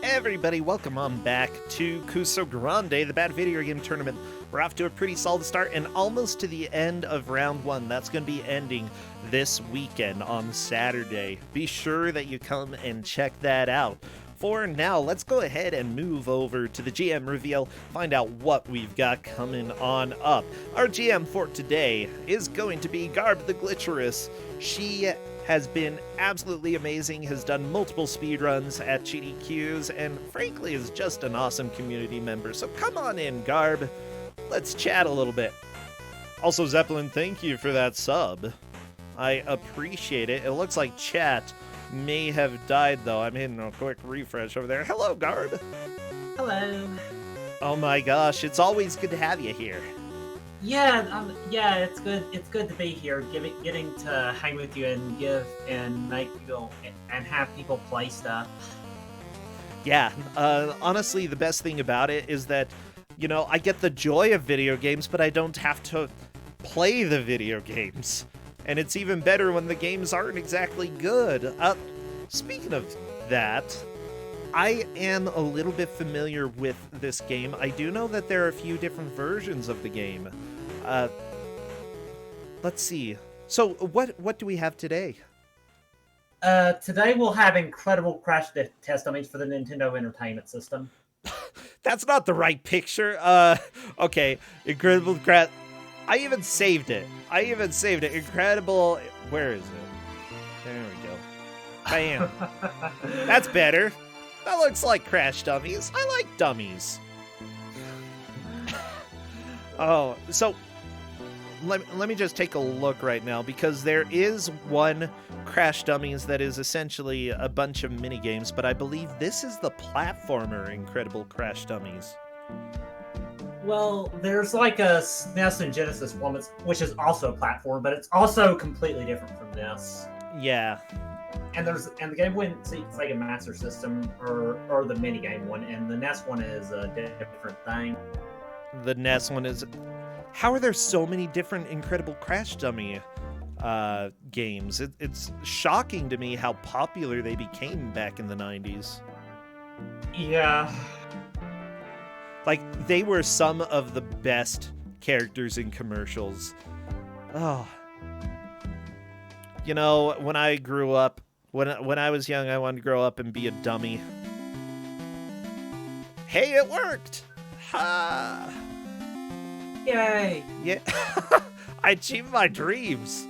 Everybody, welcome on back to Ku5ogrande, the bad video game tournament. We're off to a pretty solid start and almost to the end of round one. That's going to be ending this weekend on Saturday. Be sure that you come and check that out. For now, let's go ahead and move over to the GM reveal, find out what we've got coming on up. Our GM for today is going to be Garb the Glitcherous. She has been absolutely amazing, has done multiple speedruns at GDQs, and frankly is just an awesome community member. So come on in, Garb. Let's chat a little bit. Also, Zeppelin, thank you for that sub. I appreciate it. It looks like chat may have died, though. I'm hitting a quick refresh over there. Hello, Garb. Hello. Oh my gosh, it's always good to have you here. Yeah, it's good. It's good to be here, getting to hang with you and make people and have people play stuff. Yeah, honestly, the best thing about it is that, you know, I get the joy of video games, but I don't have to play the video games. And it's even better when the games aren't exactly good. Speaking of that, I am a little bit familiar with this game. I do know that there are a few different versions of the game. Let's see. So, what do we have today? Today we'll have incredible crash test dummies for the Nintendo Entertainment System. That's not the right picture. Okay. Incredible crash. I even saved it. Incredible. Where is it? There we go. Bam. That's better. That looks like Crash Dummies. I like dummies. Oh, so let me just take a look right now, because there is one Crash Dummies that is essentially a bunch of mini games, but I believe this is the platformer Incredible Crash Dummies. Well, there's like a SNES and Genesis one, which is also a platform, but it's also completely different from this. Yeah. And the Game Boy Sega Master System or the mini game one, and the NES one is a different thing. The NES one is. How are there so many different Incredible Crash Dummy games? It's shocking to me how popular they became back in the 90s. Yeah. Like, they were some of the best characters in commercials. Oh. You know, when I grew up, when I was young, I wanted to grow up and be a dummy. Hey, it worked! Ha! Yay! Yeah. I achieved my dreams.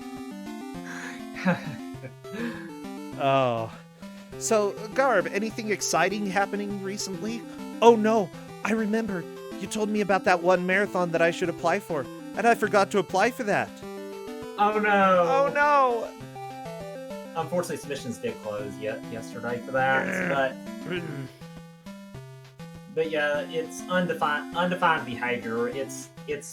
Oh. So, Garb, anything exciting happening recently? Oh no, I remember. You told me about that one marathon that I should apply for, and I forgot to apply for that. Oh no! Oh no! Unfortunately, submissions did close yesterday for that, but yeah, it's undefined behavior. It's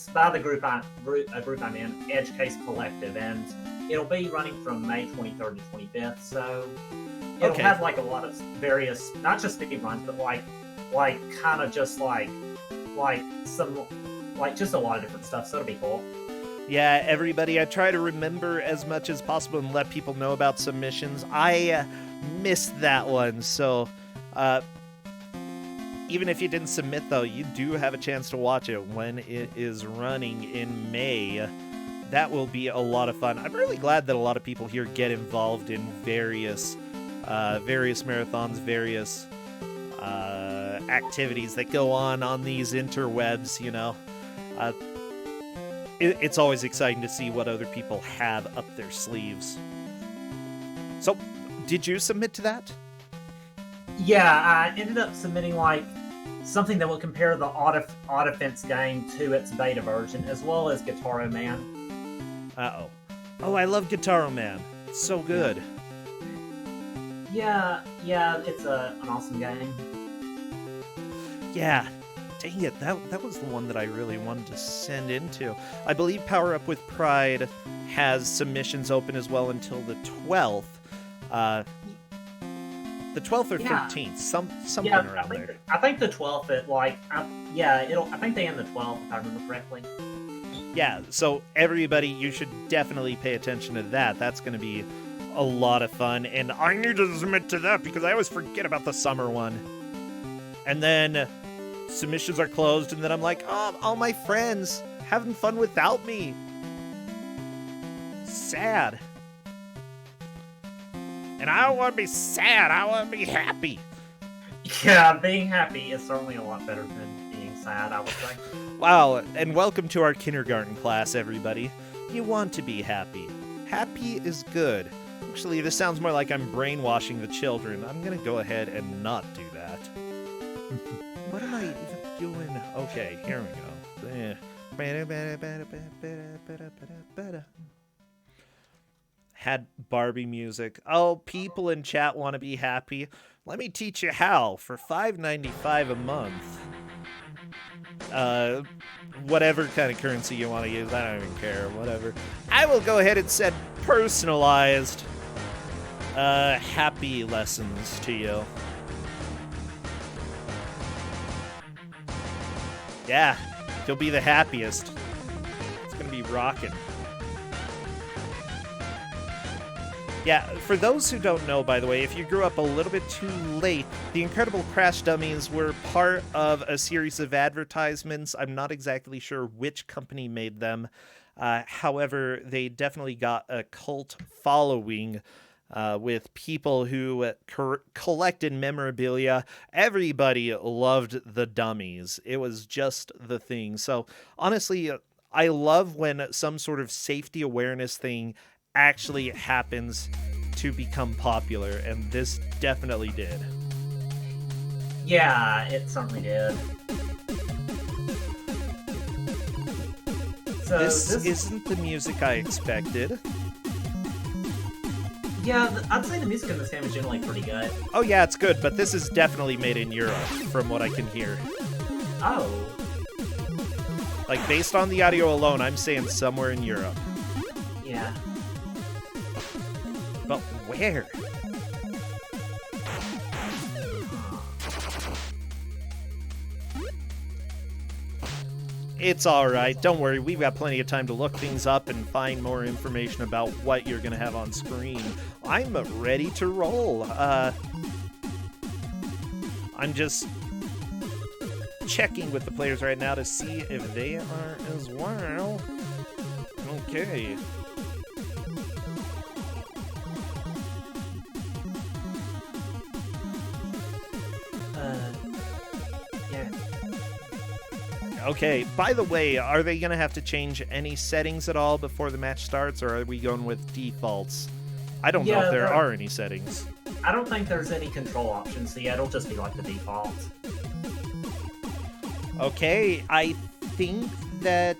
by the group I'm in, Edge Case Collective, and it'll be running from May 23rd to 25th. So it'll have like a lot of various, not just speed runs, but like kind of just like some just a lot of different stuff. So it'll be cool. Yeah, everybody, I try to remember as much as possible and let people know about submissions. I missed that one, so even if you didn't submit, though, you do have a chance to watch it when it is running in May. That will be a lot of fun. I'm really glad that a lot of people here get involved in various marathons, various activities that go on these interwebs, you know. It's always exciting to see what other people have up their sleeves. So, did you submit to that? Yeah, I ended up submitting like something that will compare the Odd Offense game to its beta version, as well as Guitar Man. Uh-oh. Oh, I love Guitar Man. It's so good. Yeah, it's an awesome game. Yeah. Dang it, that was the one that I really wanted to send into. I believe Power Up with Pride has submissions open as well until the 12th. The 12th or 13th, something around there. I think the 12th, I think they end the 12th, if I remember correctly. Yeah, so everybody, you should definitely pay attention to that. That's going to be a lot of fun, and I need to submit to that because I always forget about the summer one. And then submissions are closed, and then I'm like, oh, all my friends having fun without me. Sad. And I don't want to be sad, I want to be happy. Yeah, being happy is certainly a lot better than being sad, I would say. Wow, and welcome to our kindergarten class, everybody. You want to be happy. Happy is good. Actually, this sounds more like I'm brainwashing the children. I'm gonna go ahead and not do that. What am I even doing? Okay, here we go. Had Barbie music. Oh, people in chat want to be happy. Let me teach you how for $5.95 a month. Whatever kind of currency you want to use, I don't even care, whatever. I will go ahead and set personalized happy lessons to you. Yeah, you'll be the happiest. It's gonna be rocking. Yeah, for those who don't know, by the way, if you grew up a little bit too late, the Incredible Crash Dummies were part of a series of advertisements. I'm not exactly sure which company made them. However, they definitely got a cult following with people who collected memorabilia. Everybody loved the Dummies. It was just the thing. So, honestly, I love when some sort of safety awareness thing actually happens to become popular, and this definitely did. Yeah, it certainly did. So this isn't the music I expected. Yeah, I'd say the music in this game is generally pretty good. Oh yeah, it's good, but this is definitely made in Europe, from what I can hear. Oh. Like, based on the audio alone, I'm saying somewhere in Europe. Yeah. But where? It's alright, don't worry, we've got plenty of time to look things up and find more information about what you're gonna have on screen. I'm ready to roll. I'm just checking with the players right now to see if they are as well. Okay. Yeah. Okay, by the way, are they going to have to change any settings at all before the match starts, or are we going with defaults? I don't know if there are any settings. I don't think there's any control options, so yeah, it'll just be like the default. Okay, I think that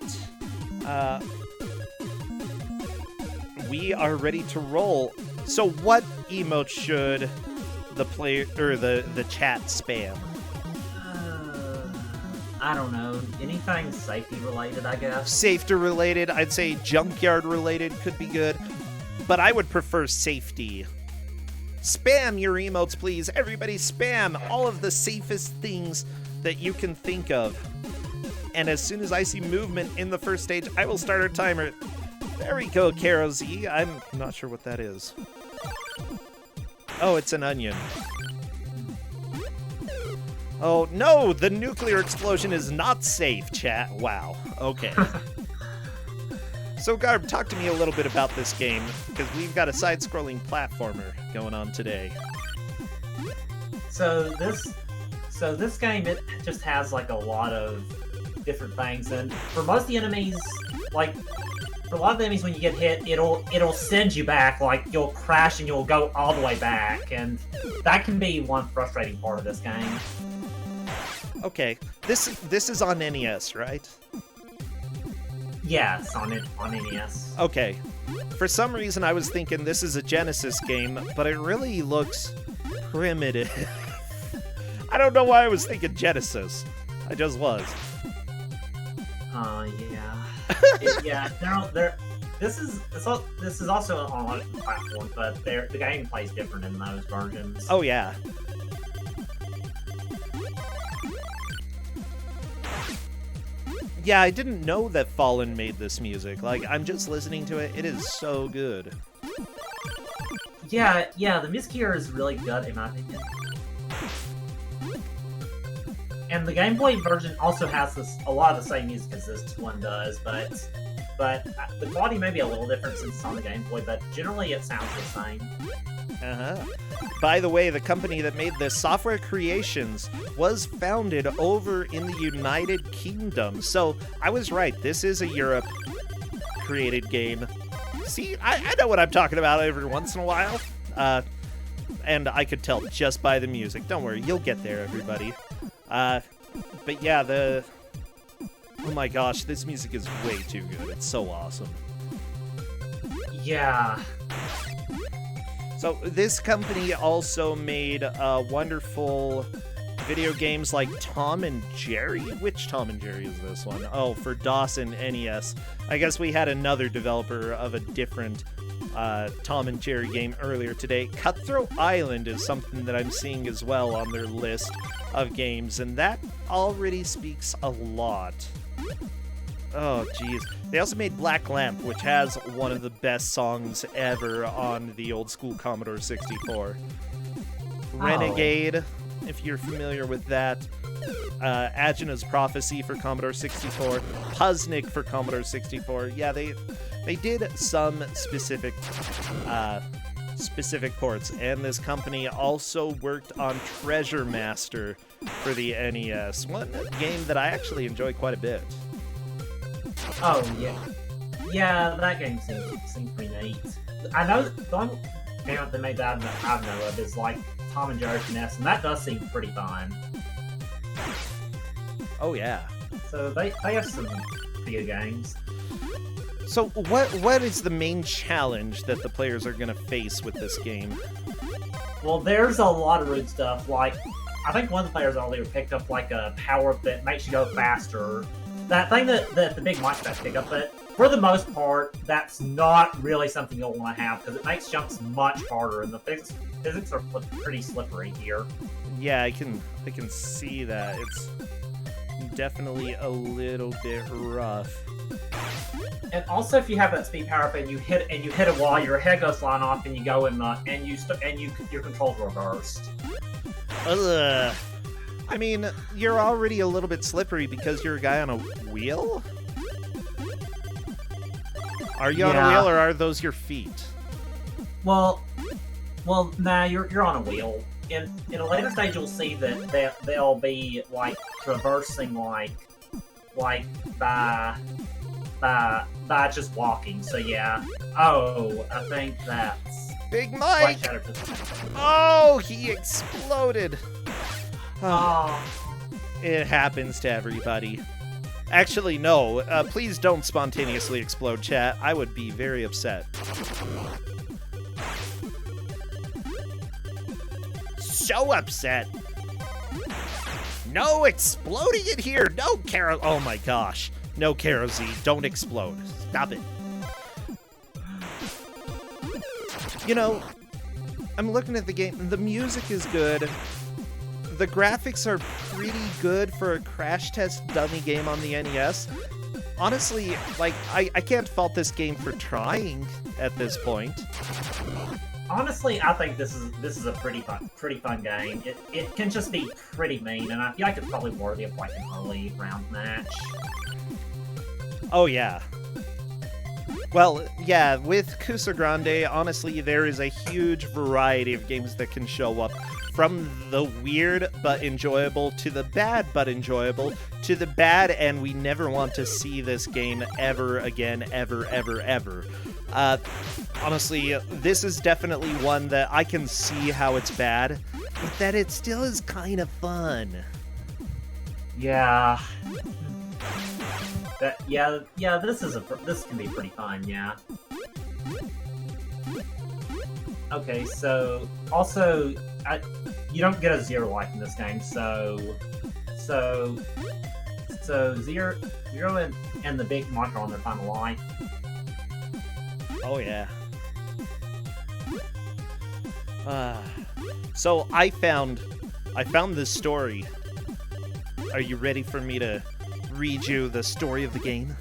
we are ready to roll. So what emote should the player or the chat spam? I don't know. Anything safety related, I guess. Safety related, I'd say junkyard related could be good, but I would prefer safety. Spam your emotes, please. Everybody spam all of the safest things that you can think of. And as soon as I see movement in the first stage, I will start our timer. There we go, Karo Z. I'm not sure what that is. Oh, it's an onion. Oh, no! The nuclear explosion is not safe, chat. Wow. Okay. So, Garb, talk to me a little bit about this game, because we've got a side-scrolling platformer going on today. So this game, it just has like a lot of different things, and for most of the enemies, like for a lot of the enemies, when you get hit, it'll send you back. Like you'll crash and you'll go all the way back, and that can be one frustrating part of this game. Okay, this is on NES, right? Yes, on NES. Okay. For some reason, I was thinking this is a Genesis game, but it really looks primitive. I don't know why I was thinking Genesis. I just was. Yeah. This is also on a lot of platforms, but the gameplay is different in those versions. Oh yeah. Yeah, I didn't know that Fallen made this music. Like, I'm just listening to it. It is so good. Yeah, the music here is really good, in my opinion. And the Game Boy version also has a lot of the same music as this one does, but the quality may be a little different since it's on the Game Boy, but generally it sounds the same. By the way, the company that made this, Software Creations, was founded over in the United Kingdom. So I was right. This is a Europe-created game. See, I know what I'm talking about every once in a while. And I could tell just by the music. Don't worry, you'll get there, everybody. But yeah, oh my gosh, this music is way too good. It's so awesome. Yeah. So this company also made wonderful video games like Tom and Jerry. Which Tom and Jerry is this one? Oh, for DOS and NES. I guess we had another developer of a different Tom and Jerry game earlier today. Cutthroat Island is something that I'm seeing as well on their list of games, and that already speaks a lot. Oh, jeez. They also made Black Lamp, which has one of the best songs ever on the old school Commodore 64. Renegade, if you're familiar with that. Agina's Prophecy for Commodore 64. Puznik for Commodore 64. Yeah, they did some specific ports, and this company also worked on Treasure Master for the NES. One game that I actually enjoy quite a bit. Oh, yeah. Yeah, that game seems pretty neat. I know the one game that made that I know of is like Tom and Jerry Finesse, and that does seem pretty fun. Oh, yeah. So they have some video games. So what is the main challenge that the players are going to face with this game? Well, there's a lot of rude stuff. Like, I think one of the players earlier picked up like a power-up that makes you go faster. That thing that the big monsters pick up, but for the most part, that's not really something you'll want to have because it makes jumps much harder, and the physics are pretty slippery here. Yeah, I can see that. It's definitely a little bit rough. And also, if you have that speed power up and you hit a wall, your head goes flying off, and you go in your controls reversed. Ugh. I mean, you're already a little bit slippery because you're a guy on a wheel? Are you on a wheel, or are those your feet? Well, nah, you're on a wheel. In a later stage, you'll see that they'll be like traversing like by just walking. So yeah. Oh, I think that's Big Mike. Oh, he exploded. Oh. It happens to everybody. Actually, no. Please don't spontaneously explode, chat. I would be very upset. So upset. No exploding in here. No Oh my gosh. No kerosene. Don't explode. Stop it. You know, I'm looking at the game. The music is good. The graphics are pretty good for a crash test dummy game on the NES. Honestly, like, I can't fault this game for trying at this point. Honestly, I think this is a pretty fun game. It can just be pretty mean, and I feel like it's probably worthy of like an early round match. Oh yeah. Well, yeah, with Ku5ogrande, honestly, there is a huge variety of games that can show up. From the weird but enjoyable, to the bad but enjoyable, to the bad and we never want to see this game ever again, ever, ever, ever. Honestly, this is definitely one that I can see how it's bad, but that it still is kind of fun. Yeah. This can be pretty fun, yeah. Okay, so also you don't get a zero life in this game, so zero and the big monster on their final life. Oh yeah. So I found this story. Are you ready for me to read you the story of the game?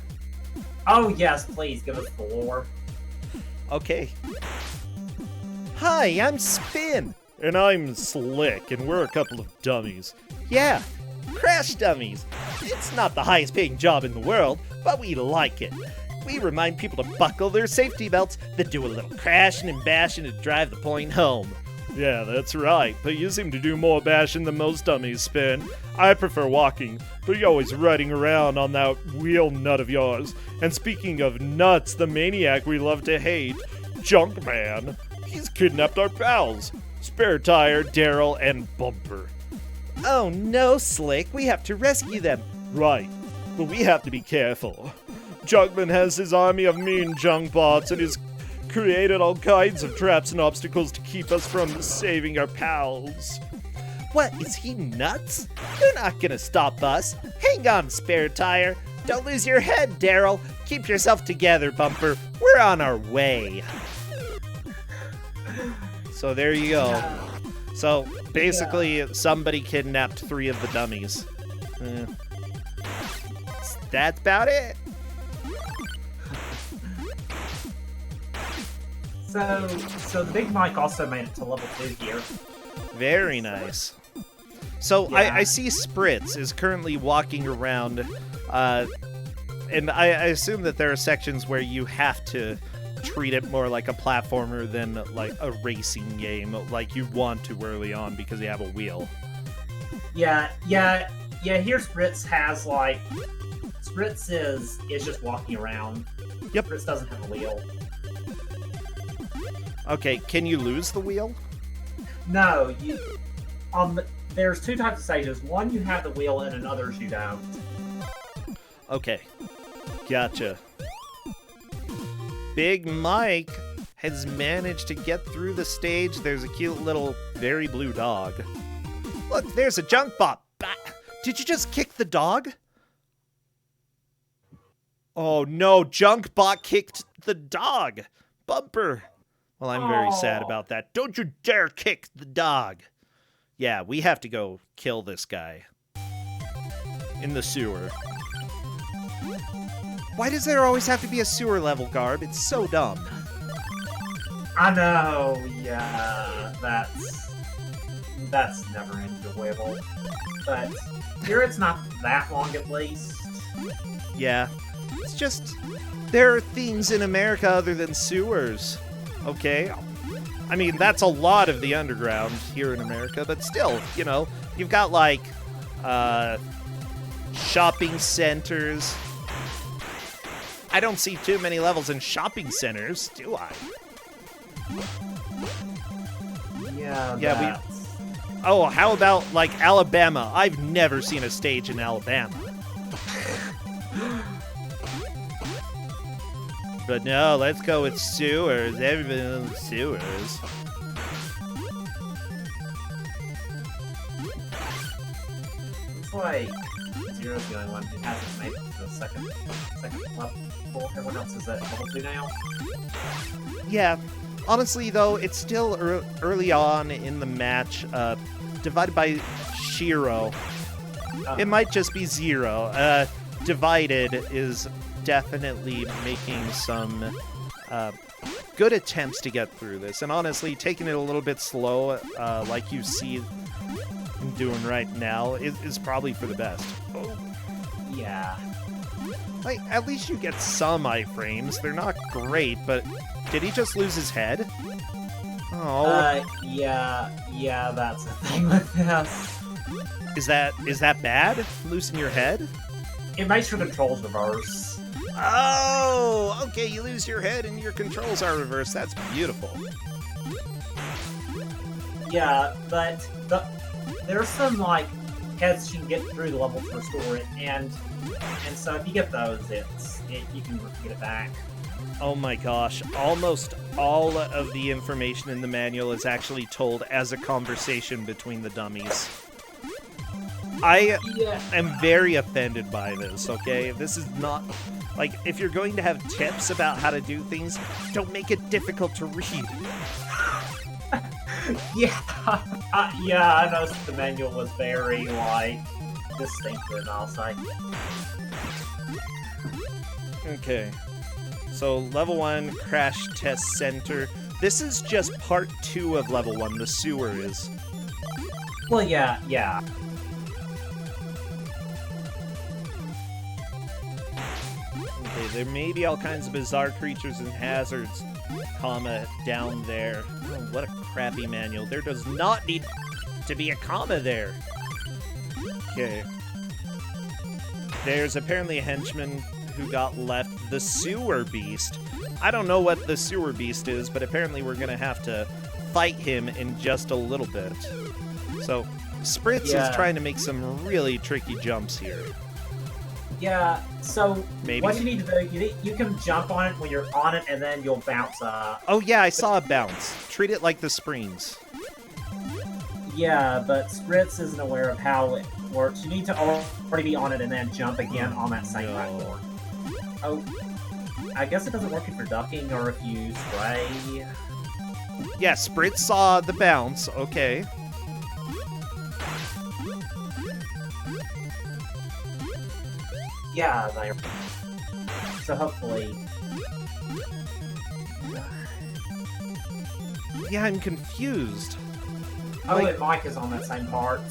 Oh yes, please give us the lore. Okay. Hi, I'm Spin. And I'm Slick, and we're a couple of dummies. Yeah, Crash dummies. It's not the highest paying job in the world, but we like it. We remind people to buckle their safety belts, then do a little crashing and bashing to drive the point home. Yeah, that's right, but you seem to do more bashing than most dummies spin. I prefer walking, but you're always riding around on that wheel nut of yours. And speaking of nuts, the maniac we love to hate, Junkman. He's kidnapped our pals, Spare Tire, Daryl, and Bumper. Oh no, Slick, we have to rescue them. Right, but we have to be careful. Junkman has his army of mean junk bots and has created all kinds of traps and obstacles to keep us from saving our pals. What, is he nuts? They're not gonna stop us. Hang on, Spare Tire. Don't lose your head, Daryl. Keep yourself together, Bumper. We're on our way. So there you go. So basically, somebody kidnapped 3 of the dummies. That's about it. So the Big Mike also made it to level 2 here. Very nice. So Yeah. I see Spritz is currently walking around, and I assume that there are sections where you have to treat it more like a platformer than like a racing game, like you want to early on because you have a wheel. Yeah. Here Spritz has like Spritz is just walking around. Yep. Spritz doesn't have a wheel. Okay, can you lose the wheel? No, there's 2 types of stages. One you have the wheel, and in others you don't. Okay, gotcha. Big Mike has managed to get through the stage. There's a cute little very blue dog. Look, there's a junk bot. Did you just kick the dog? Oh no, Junk Bot kicked the dog. Bumper. Well, I'm very sad about that. Don't you dare kick the dog. Yeah, we have to go kill this guy. In the sewer. Why does there always have to be a sewer level, Garb? It's so dumb. I know, yeah, that's never enjoyable. But here it's not that long at least. Yeah. It's just, there are things in America other than sewers. Okay? I mean, that's a lot of the underground here in America, but still, you know, you've got like, shopping centers. I don't see too many levels in shopping centers, do I? Yeah, Oh, how about, like, Alabama? I've never seen a stage in Alabama. But no, let's go with sewers. Everybody knows sewers. It's like Zero's the only one who hasn't made it to the second level. Everyone else is at level 2 now. Yeah. Honestly, though, it's still early on in the match. Divided by Shiro. It might just be 0. Divided is definitely making some good attempts to get through this. And honestly, taking it a little bit slow, like you see him doing right now, is probably for the best. Oh. Yeah. Like, at least you get some iframes. They're not great, but did he just lose his head? Oh. Yeah, that's the thing with this. Is that bad? Losing your head? It makes your controls reverse. Oh, okay, you lose your head and your controls are reversed. That's beautiful. Yeah, but there's some like heads you can get through the level to restore it, and so if you get those, you can get it back. Oh my gosh, almost all of the information in the manual is actually told as a conversation between the dummies. I am very offended by this, okay? This is not... Like, if you're going to have tips about how to do things, don't make it difficult to read. I noticed the manual was very, like, distinctive, I'll say. Okay. So, level 1, Crash Test Center. This is just part 2 of level 1, the sewer is. Well, yeah. Okay, there may be all kinds of bizarre creatures and hazards, comma, down there. Oh, what a crappy manual. There does not need to be a comma there. Okay. There's apparently a henchman who got left, the sewer beast. I don't know what the sewer beast is, but apparently we're gonna have to fight him in just a little bit. So, Spritz is trying to make some really tricky jumps here. Yeah, so Maybe. What you need to do, you can jump on it when you're on it, and then you'll bounce up. Oh yeah, I saw a bounce. Treat it like the springs. Yeah, but Spritz isn't aware of how it works. You need to already be on it and then jump again on that same platform. Oh, I guess it doesn't work if you're ducking or if you spray. Yeah, Spritz saw the bounce. Okay. Yeah, there. So hopefully. Yeah, I'm confused. Oh, Like- and Mike is on that same part.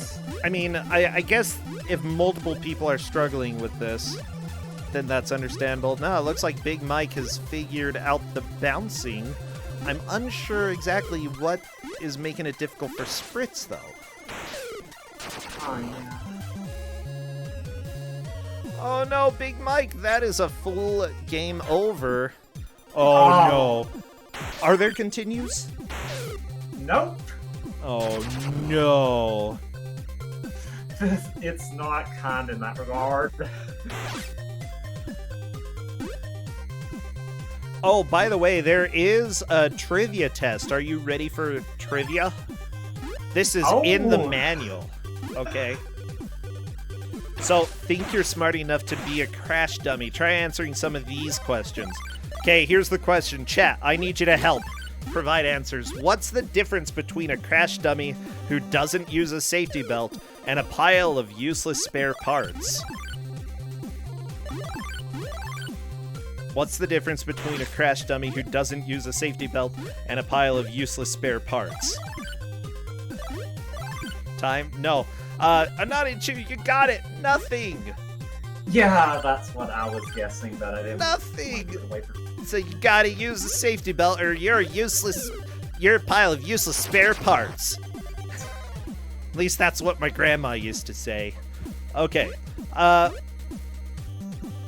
I mean, I guess if multiple people are struggling with this, then that's understandable. No, it looks like Big Mike has figured out the bouncing. I'm unsure exactly what is making it difficult for Spritz, though. Oh, yeah. Oh no, Big Mike, that is a full game over. Oh no. Are there continues? Nope. Oh no. It's not kind in that regard. Oh, by the way, there is a trivia test. Are you ready for trivia? This is in the manual. Okay. So, think you're smart enough to be a crash dummy. Try answering some of these questions. Okay, here's the question. Chat, I need you to help. Provide answers. What's the difference between a crash dummy who doesn't use a safety belt and a pile of useless spare parts? What's the difference between a crash dummy who doesn't use a safety belt and a pile of useless spare parts? Time? No. I'm not in you. You got it. Nothing. Yeah, that's what I was guessing, but I didn't. Nothing. Wait for... So you gotta use a safety belt or you're a pile of useless spare parts. At least that's what my grandma used to say. Okay.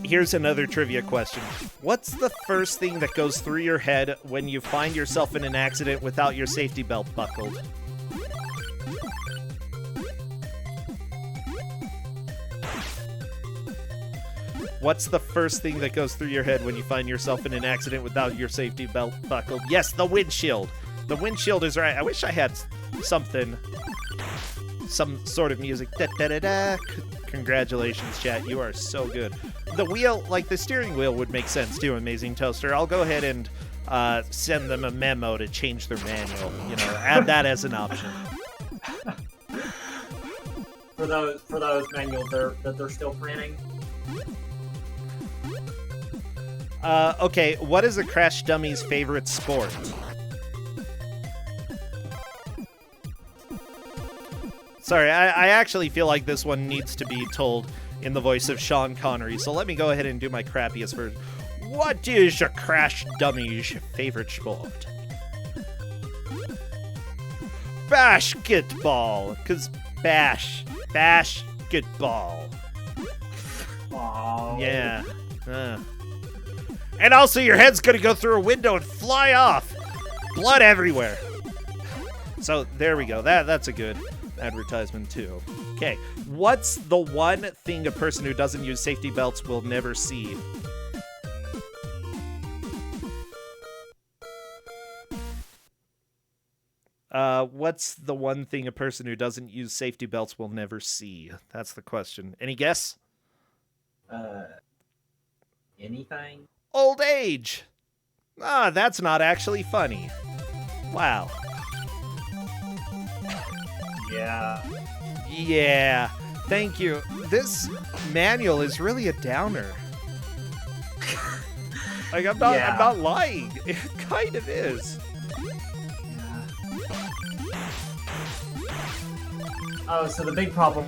Here's another trivia question. What's the first thing that goes through your head when you find yourself in an accident without your safety belt buckled? What's the first thing that goes through your head when you find yourself in an accident without your safety belt buckled? Yes, the windshield. The windshield is right. I wish I had something, some sort of music. Da, da, da, da. Congratulations, chat. You are so good. The wheel, like the steering wheel would make sense too, Amazing Toaster. I'll go ahead and send them a memo to change their manual. You know, add that as an option. For those manuals that they're still printing. Okay, what is a crash dummy's favorite sport? Sorry, I actually feel like this one needs to be told in the voice of Sean Connery, so let me go ahead and do my crappiest version. What is a crash dummy's favorite sport? Basketball, because basketball. Aww. Yeah. And also, your head's gonna go through a window and fly off. Blood everywhere. So there we go. That's a good advertisement too. Okay, what's the one thing a person who doesn't use safety belts will never see? What's the one thing a person who doesn't use safety belts will never see? That's the question. Any guess? Anything? Old age. Ah, that's not actually funny. Wow. Yeah. Yeah. Thank you. This manual is really a downer. Like, I'm not lying. It kind of is. Oh, so the big problem,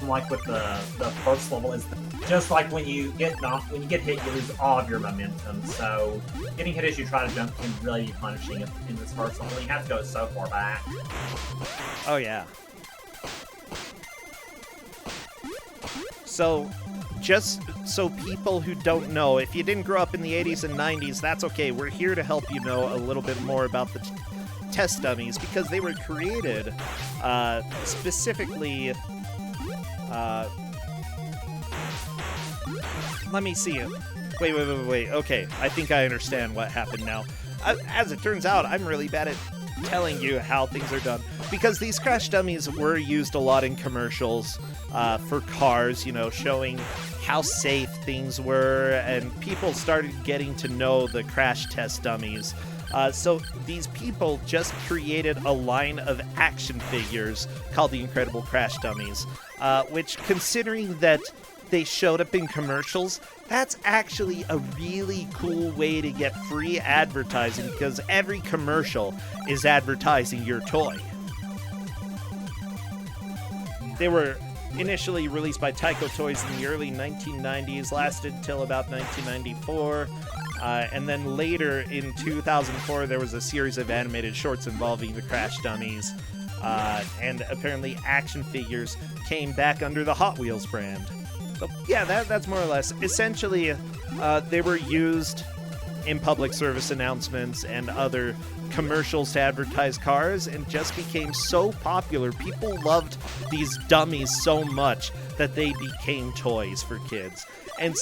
like with the first level, is just like when you get knocked, when you get hit, you lose all of your momentum. So getting hit as you try to jump can really be punishing in this first level. You have to go so far back. Oh yeah. So, just so people who don't know, if you didn't grow up in the 80s and 90s, that's okay. We're here to help you know a little bit more about the test dummies, because they were created specifically... let me see it. Wait. Okay, I think I understand what happened now. As it turns out, I'm really bad at telling you how things are done, because these crash dummies were used a lot in commercials for cars, you know, showing how safe things were, and people started getting to know the crash test dummies. So these people just created a line of action figures called the Incredible Crash Dummies, which, considering that they showed up in commercials, that's actually a really cool way to get free advertising, because every commercial is advertising your toy. They were initially released by Tyco Toys in the early 1990s, lasted till about 1994, and then later in 2004 there was a series of animated shorts involving the Crash Dummies, and apparently action figures came back under the Hot Wheels brand. So yeah, that's more or less. Essentially, they were used in public service announcements and other commercials to advertise cars, and just became so popular. People loved these dummies so much that they became toys for kids. And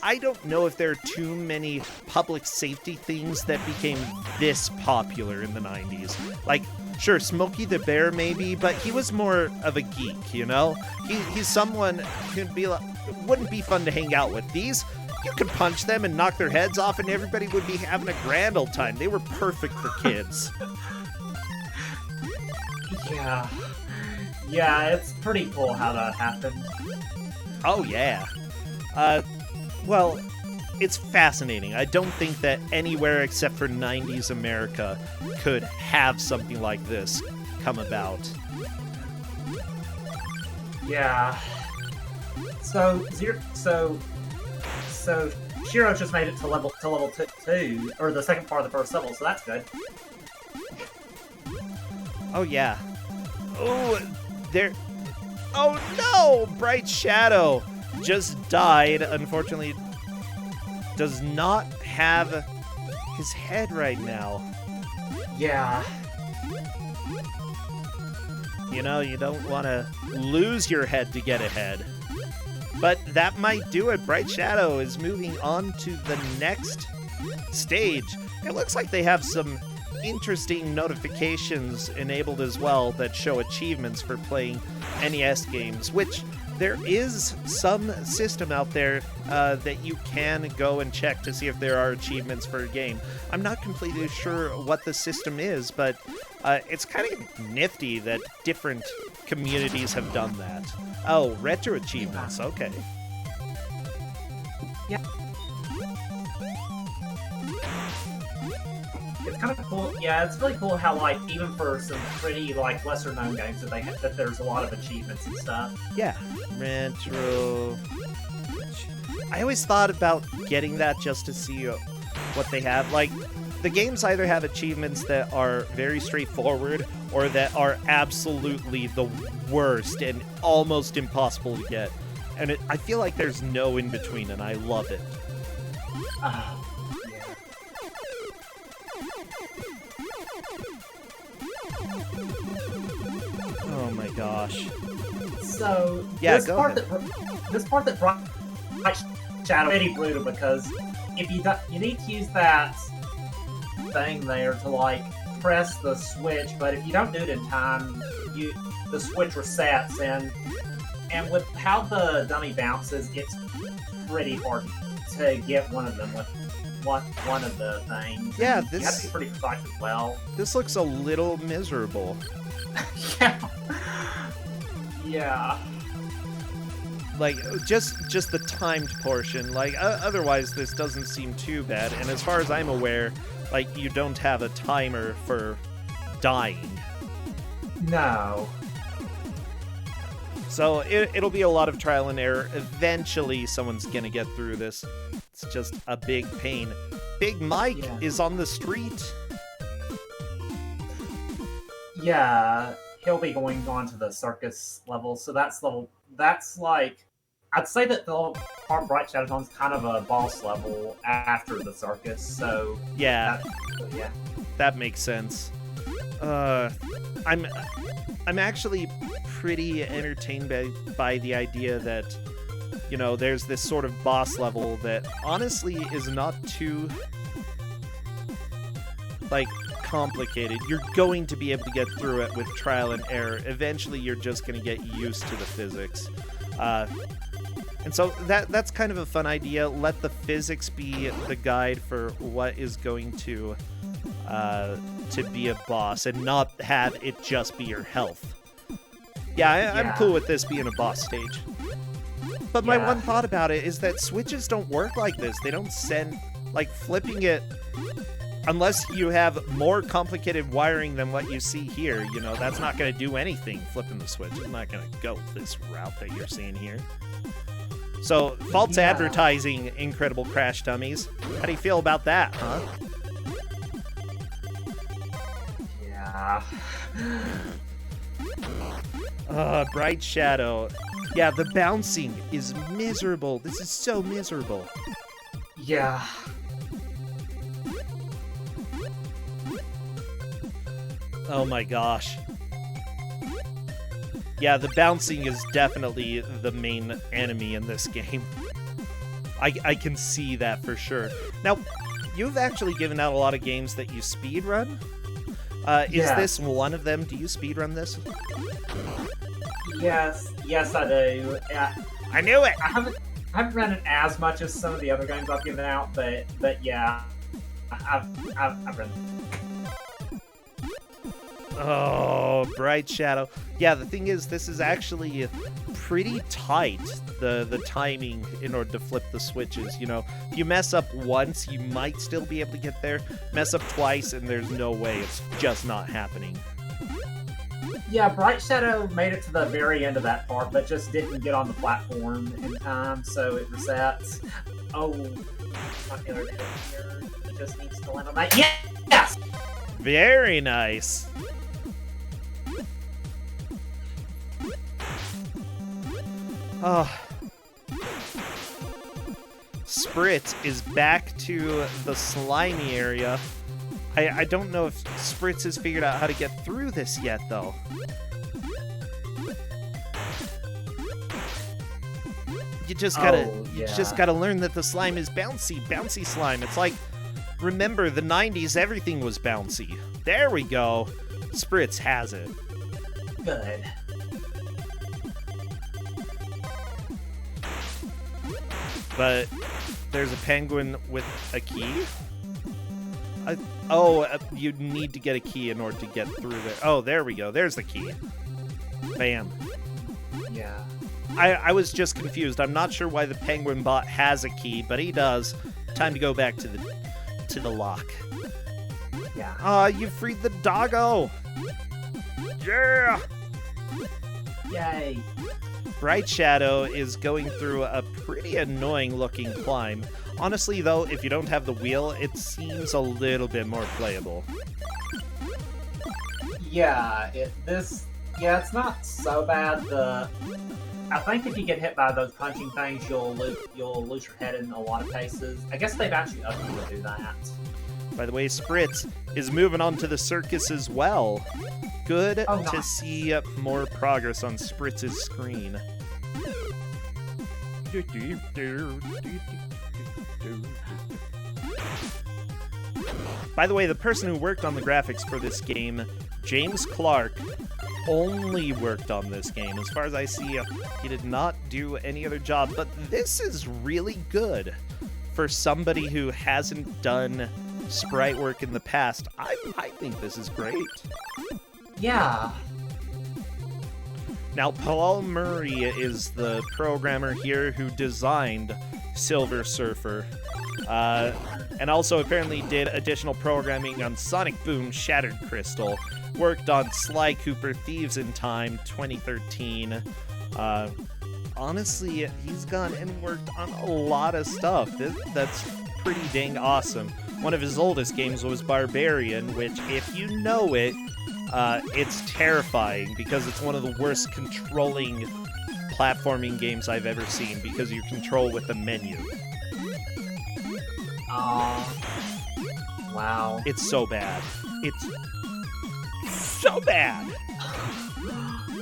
I don't know if there are too many public safety things that became this popular in the 90s. Like, sure, Smokey the Bear maybe, but he was more of a geek, you know? He's someone who'd be like, wouldn't be fun to hang out with. These, you could punch them and knock their heads off and everybody would be having a grand old time. They were perfect for kids. Yeah, it's pretty cool how that happened. Oh, yeah. Well, it's fascinating. I don't think that anywhere except for 90s America could have something like this come about. Yeah. So Shiro just made it to level 2, or the second part of the first level, so that's good. Oh yeah. Oh, there. Oh no! Bright Shadow just died. Unfortunately, does not have his head right now. Yeah. You know, you don't want to lose your head to get ahead. But that might do it. Bright Shadow is moving on to the next stage. It looks like they have some interesting notifications enabled as well that show achievements for playing NES games, which there is some system out there that you can go and check to see if there are achievements for a game. I'm not completely sure what the system is, but it's kind of nifty that different communities have done that. Oh, retro achievements, okay. Yeah. It's kind of cool. Yeah, it's really cool how, like, even for some pretty, like, lesser-known games that there's a lot of achievements and stuff. Yeah, retro. I always thought about getting that just to see what they have. Like, the games either have achievements that are very straightforward or that are absolutely the worst and almost impossible to get. And I feel like there's no in-between, and I love it. Yeah. Oh my gosh. So, yeah, this part that brought Shadow pretty brutal, because if you need to use that thing there to, like, press the switch, but if you don't do it in time, the switch resets, and with how the dummy bounces, it's pretty hard to get one of them with one of the things. Yeah, you have to be pretty precise as well. This looks a little miserable. Yeah. Like, just the timed portion. Like, otherwise this doesn't seem too bad. And as far as I'm aware, like, you don't have a timer for dying. No. So it'll be a lot of trial and error. Eventually, someone's gonna get through this. It's just a big pain. Big Mike is on the street. Yeah, he'll be going on to the circus level. So that's like, I'd say that the part Bright Shadow is kind of a boss level after the circus. So yeah, yeah, that makes sense. I'm actually pretty entertained by the idea that, you know, there's this sort of boss level that honestly is not too, like, complicated. You're going to be able to get through it with trial and error. Eventually, you're just going to get used to the physics. And so that's kind of a fun idea. Let the physics be the guide for what is going to be a boss, and not have it just be your health. Yeah, I'm cool with this being a boss stage. But my one thought about it is that switches don't work like this. They don't send, like, flipping it, unless you have more complicated wiring than what you see here, you know, that's not going to do anything, flipping the switch. It's not going to go this route that you're seeing here. So, false advertising, Incredible Crash Dummies. How do you feel about that, huh? Bright Shadow. Yeah, the bouncing is miserable. This is so miserable. Yeah. Oh my gosh. Yeah, the bouncing is definitely the main enemy in this game. I can see that for sure. Now, you've actually given out a lot of games that you speedrun. Is this one of them? Do you speedrun this? Yes, I do. I knew it! I haven't run it as much as some of the other games I've given out, but yeah, I've run it. Oh, Bright Shadow. Yeah, the thing is, this is actually pretty tight, the timing in order to flip the switches. You know, if you mess up once, you might still be able to get there. Mess up twice, and there's no way. It's just not happening. Yeah, Bright Shadow made it to the very end of that part, but just didn't get on the platform in time, so it resets. Oh, my killer did it here. He just needs to land on that. Yes! Very nice. Oh. Spritz is back to the slimy area. I don't know if Spritz has figured out how to get through this yet, though. You just gotta learn that the slime is bouncy slime. It's like, remember the 90s, everything was bouncy. There we go. Spritz has it. Good. But there's a penguin with a key? You need to get a key in order to get through there. Oh, there we go. There's the key. Bam. Yeah. I was just confused. I'm not sure why the penguin bot has a key, but he does. Time to go back to the lock. Yeah. You freed the doggo. Yeah. Yay. Bright Shadow is going through a pretty annoying looking climb. Honestly, though, if you don't have the wheel, it seems a little bit more playable. Yeah, it's not so bad. I think if you get hit by those punching things, you'll lose your head in a lot of cases. I guess they've actually upped you to do that. By the way, Spritz is moving on to the circus as well. Good to see more progress on Spritz's screen. By the way, the person who worked on the graphics for this game, James Clark, only worked on this game. As far as I see, he did not do any other job, but this is really good for somebody who hasn't done sprite work in the past. I think this is great. Yeah. Now, Paul Murray is the programmer here who designed Silver Surfer. And also apparently did additional programming on Sonic Boom Shattered Crystal. Worked on Sly Cooper Thieves in Time 2013. Honestly, he's gone and worked on a lot of stuff. That's pretty dang awesome. One of his oldest games was Barbarian, which, if you know it, it's terrifying because it's one of the worst controlling platforming games I've ever seen because you control with the menu. Wow. It's so bad. It's so bad.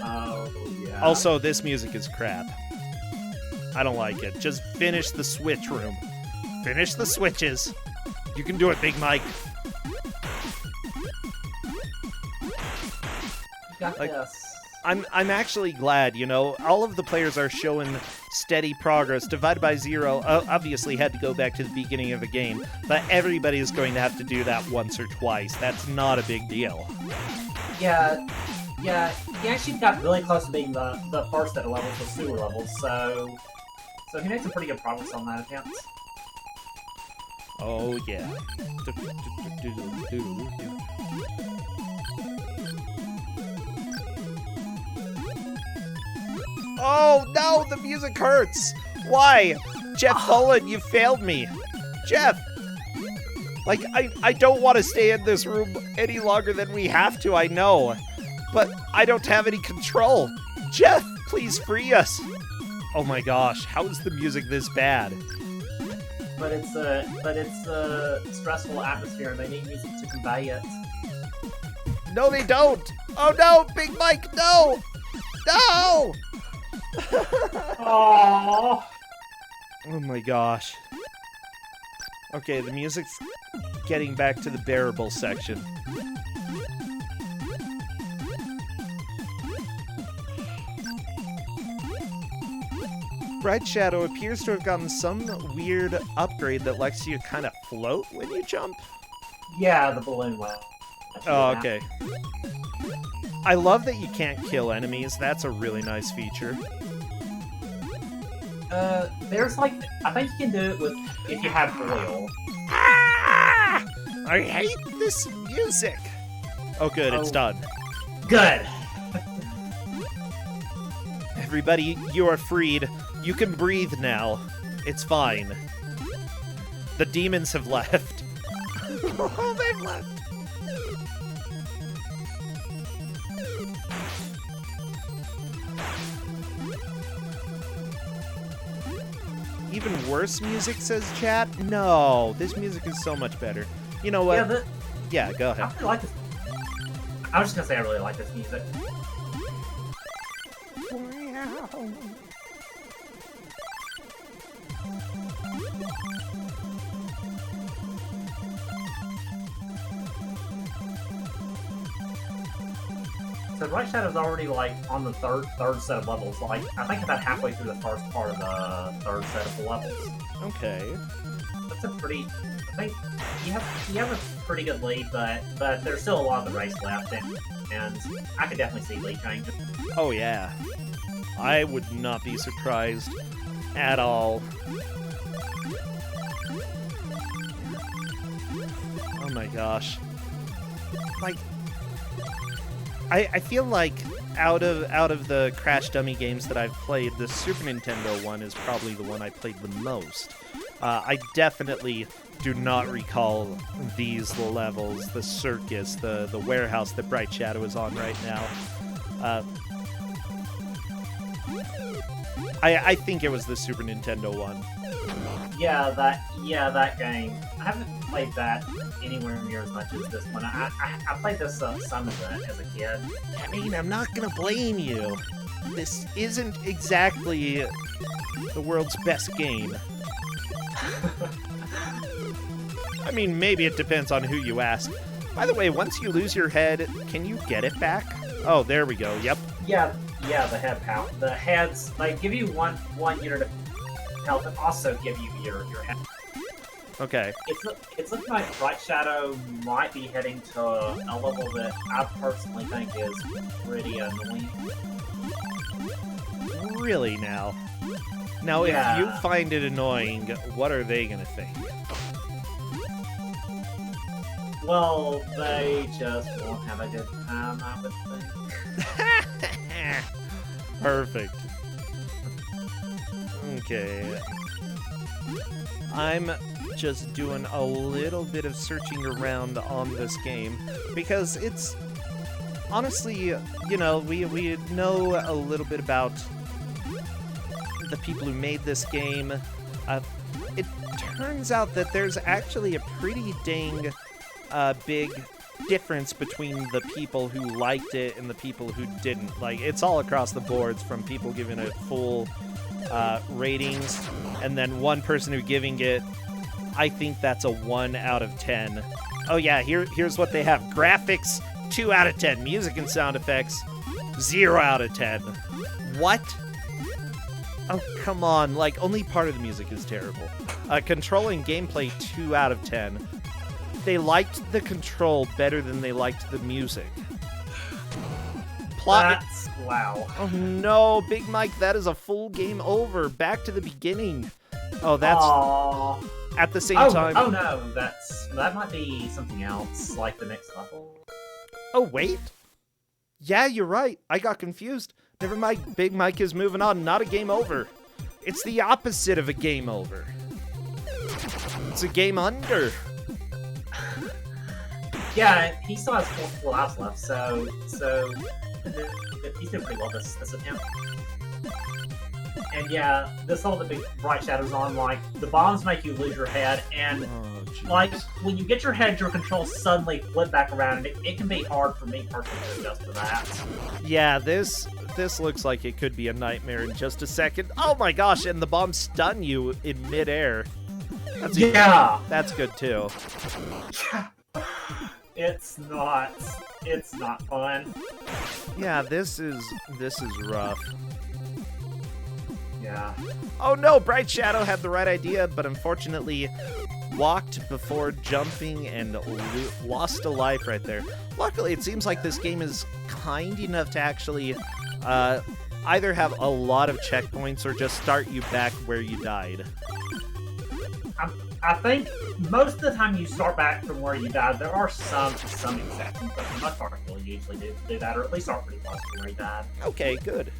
Oh, yeah. Also, this music is crap. I don't like it. Just finish the switch room. Finish the switches. You can do it, Big Mike. You got Like, this. I'm actually glad, you know, all of the players are showing steady progress. Divided by Zero obviously had to go back to the beginning of the game, but everybody is going to have to do that once or twice. That's not a big deal. Yeah, he actually got really close to being the first at a level for sewer levels, so he made some pretty good progress on that attempt. Oh, yeah. Oh, no, the music hurts. Why? Jeff Holland, you failed me. Jeff! Like, I don't want to stay in this room any longer than we have to, I know. But I don't have any control. Jeff, please free us. Oh my gosh, how is the music this bad? But it's a stressful atmosphere, and they need music to convey it. No, they don't. Oh no, Big Mike, no! No! Aww. Oh my gosh. Okay, the music's getting back to the bearable section. Bright Shadow appears to have gotten some weird upgrade that lets you kind of float when you jump. Yeah, the balloon one. Oh, okay. I love that you can't kill enemies. That's a really nice feature. There's like, I think you can do it with, if you have oil. Ah! I hate this music. Oh, good, it's done. Good. Everybody, you are freed. You can breathe now. It's fine. The demons have left. Oh, they've left. Even worse music, says chat? No, this music is so much better. You know what? Yeah, go I ahead. really like this. I was just gonna say I really like this music. So Bright Shadow's already like on the third set of levels. Like I think about halfway through the first part of the third set of the levels. Okay. That's a pretty. I think you have a pretty good lead, but there's still a lot of the race left, and I could definitely see lead changes. Oh yeah. I would not be surprised at all. Oh my gosh. Like, I feel like out of the Crash Dummy games that I've played, the Super Nintendo one is probably the one I played the most. I definitely do not recall these levels, the circus, the warehouse that Bright Shadow is on right now. I think it was the Super Nintendo one. Yeah, that game. I haven't played that anywhere near as much as this one. I played this some of it as a kid. I mean, I'm not gonna blame you. This isn't exactly the world's best game. I mean, maybe it depends on who you ask. By the way, once you lose your head, can you get it back? Oh, there we go. Yep. Yeah, the head pound. The heads, they give you one unit of health and also give you your head. Okay. It's looking like Bright Shadow might be heading to a level that I personally think is pretty annoying. Really now? Now, Yeah. if you find it annoying, what are they gonna think? Well, they just won't have a good time, I would think. Perfect. Okay. I'm just doing a little bit of searching around on this game because it's honestly, you know, we know a little bit about the people who made this game. It turns out that there's actually a pretty dang big difference between the people who liked it and the people who didn't. Like, it's all across the boards, from people giving it full ratings, and then one person who giving it, I think that's a 1 out of 10. Oh yeah, here's what they have. Graphics, 2 out of 10. Music and sound effects, 0 out of 10. What? Oh, come on. Like, only part of the music is terrible. Control and gameplay, 2 out of 10. They liked the control better than they liked the music. Plot. That's wow. Oh no, Big Mike, that is a full game over. Back to the beginning. Oh, that's Aww. at the same time. Oh no, that might be something else, like the next level. Oh wait. Yeah, you're right. I got confused. Never mind. Big Mike is moving on. Not a game over. It's the opposite of a game over. It's a game under. Yeah, he still has 4 lives left, so he's doing pretty well this attempt. And yeah, this all the big bright shadows on, like, the bombs make you lose your head, and like, when you get your head, your controls suddenly flip back around, and it can be hard for me personally to adjust to that. Yeah, this looks like it could be a nightmare in just a second. Oh my gosh, and the bombs stun you in midair. That's good too. It's not fun. Yeah, this is rough. Yeah. Oh no, Bright Shadow had the right idea, but unfortunately walked before jumping and lost a life right there. Luckily, it seems like this game is kind enough to actually either have a lot of checkpoints or just start you back where you died. I think most of the time you start back from where you died. There are some exceptions, but for the most part, you'll usually do that, or at least start pretty close to where you died. Okay, good.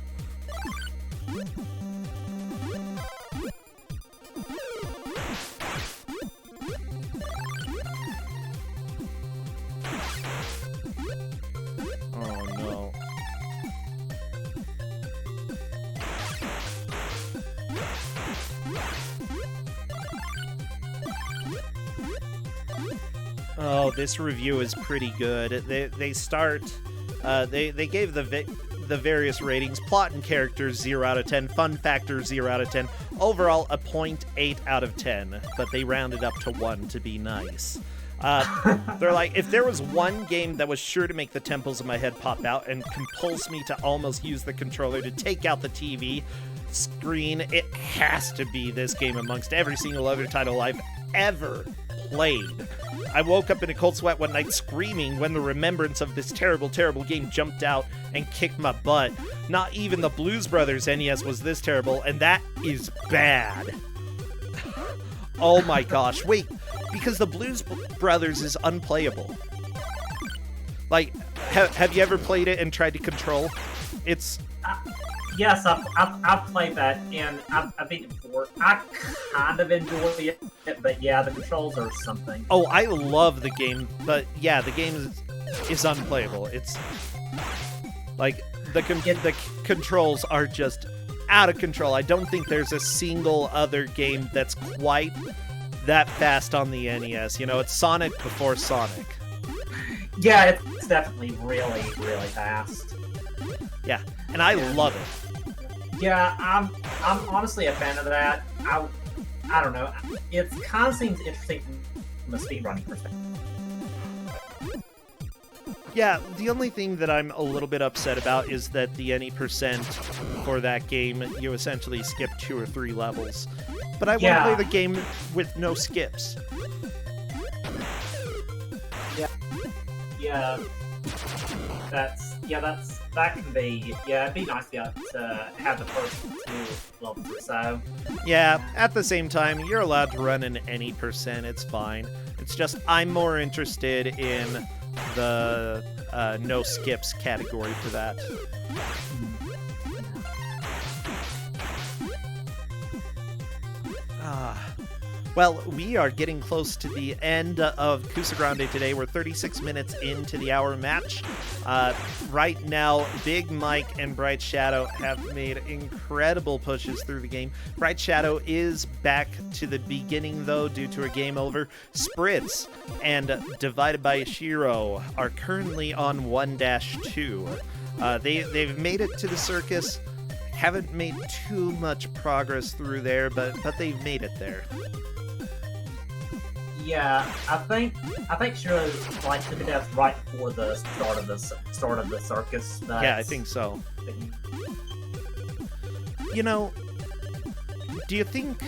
Oh no. Oh, this review is pretty good. They start. They gave the various ratings: plot and characters 0 out of 10, fun factor 0 out of 10, overall a 0.8 out of 10. But they rounded up to 1 to be nice. They're like, if there was one game that was sure to make the temples of my head pop out and compulse me to almost use the controller to take out the TV screen, it has to be this game amongst every single other title I've ever played. I woke up in a cold sweat one night screaming when the remembrance of this terrible, terrible game jumped out and kicked my butt. Not even the Blues Brothers NES was this terrible, and that is bad. Oh my gosh, wait, because the Blues Brothers is unplayable. Like, have you ever played it and tried to control? It's... Yes, I've played that, and I've beaten it before. I kind of enjoy it, but yeah, the controls are something. Oh, I love the game, but yeah, the game is unplayable. It's like the controls are just out of control. I don't think there's a single other game that's quite that fast on the NES. You know, it's Sonic before Sonic. Yeah, it's definitely really, really fast. Yeah, and I love it. Yeah, I'm honestly a fan of that. I don't know. It kind of seems interesting from a speedrunning perspective. Yeah, the only thing that I'm a little bit upset about is that the any percent for that game, you essentially skip 2 or 3 levels. But I want to play the game with no skips. Yeah. That can be, it'd be nice to be able to have the first 2 levels or so. Yeah, at the same time, you're allowed to run an any percent, it's fine. It's just, I'm more interested in the no skips category for that. Well, we are getting close to the end of Ku5ogrande today. We're 36 minutes into the hour match. Right now, Big Mike and Bright Shadow have made incredible pushes through the game. Bright Shadow is back to the beginning, though, due to a game over. Spritz and Divided by Shiro are currently on 1-2. They've made it to the circus. Haven't made too much progress through there, but they've made it there. Yeah, I think Shiro's like took a death right before the start of the circus. Yeah, I think so. You know, do you think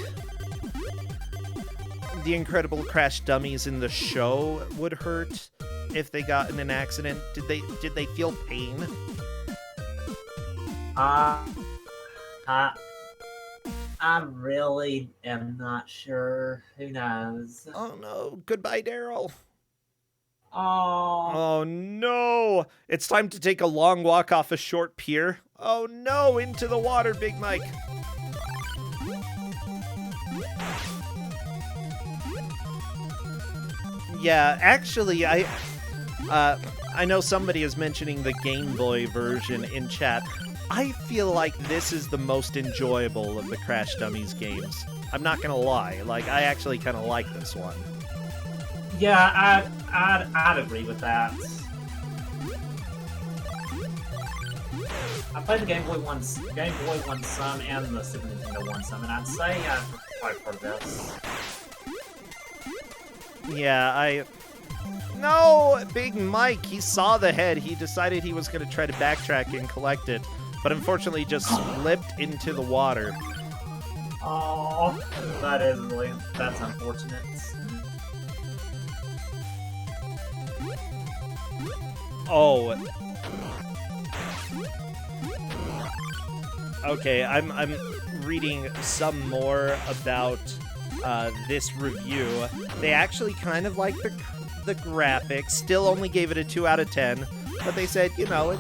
the Incredible Crash dummies in the show would hurt if they got in an accident? Did they feel pain? I really am not sure. Who knows? Oh no! Goodbye, Daryl. Oh. Oh no! It's time to take a long walk off a short pier. Oh no! Into the water, Big Mike. Yeah, actually, I know somebody is mentioning the Game Boy version in chat. I feel like this is the most enjoyable of the Crash Dummies games. I'm not gonna lie, like, I actually kind of like this one. Yeah, I'd agree with that. I played the Game Boy one some, and the Super Nintendo one some, and I'd say I prefer this. Yeah, No! Big Mike, he saw the head. He decided he was going to try to backtrack and collect it, but unfortunately just slipped into the water. Oh, that's unfortunate. Oh. Okay, I'm reading some more about this review. They actually kind of like the graphics, still only gave it a 2 out of 10, but they said, you know,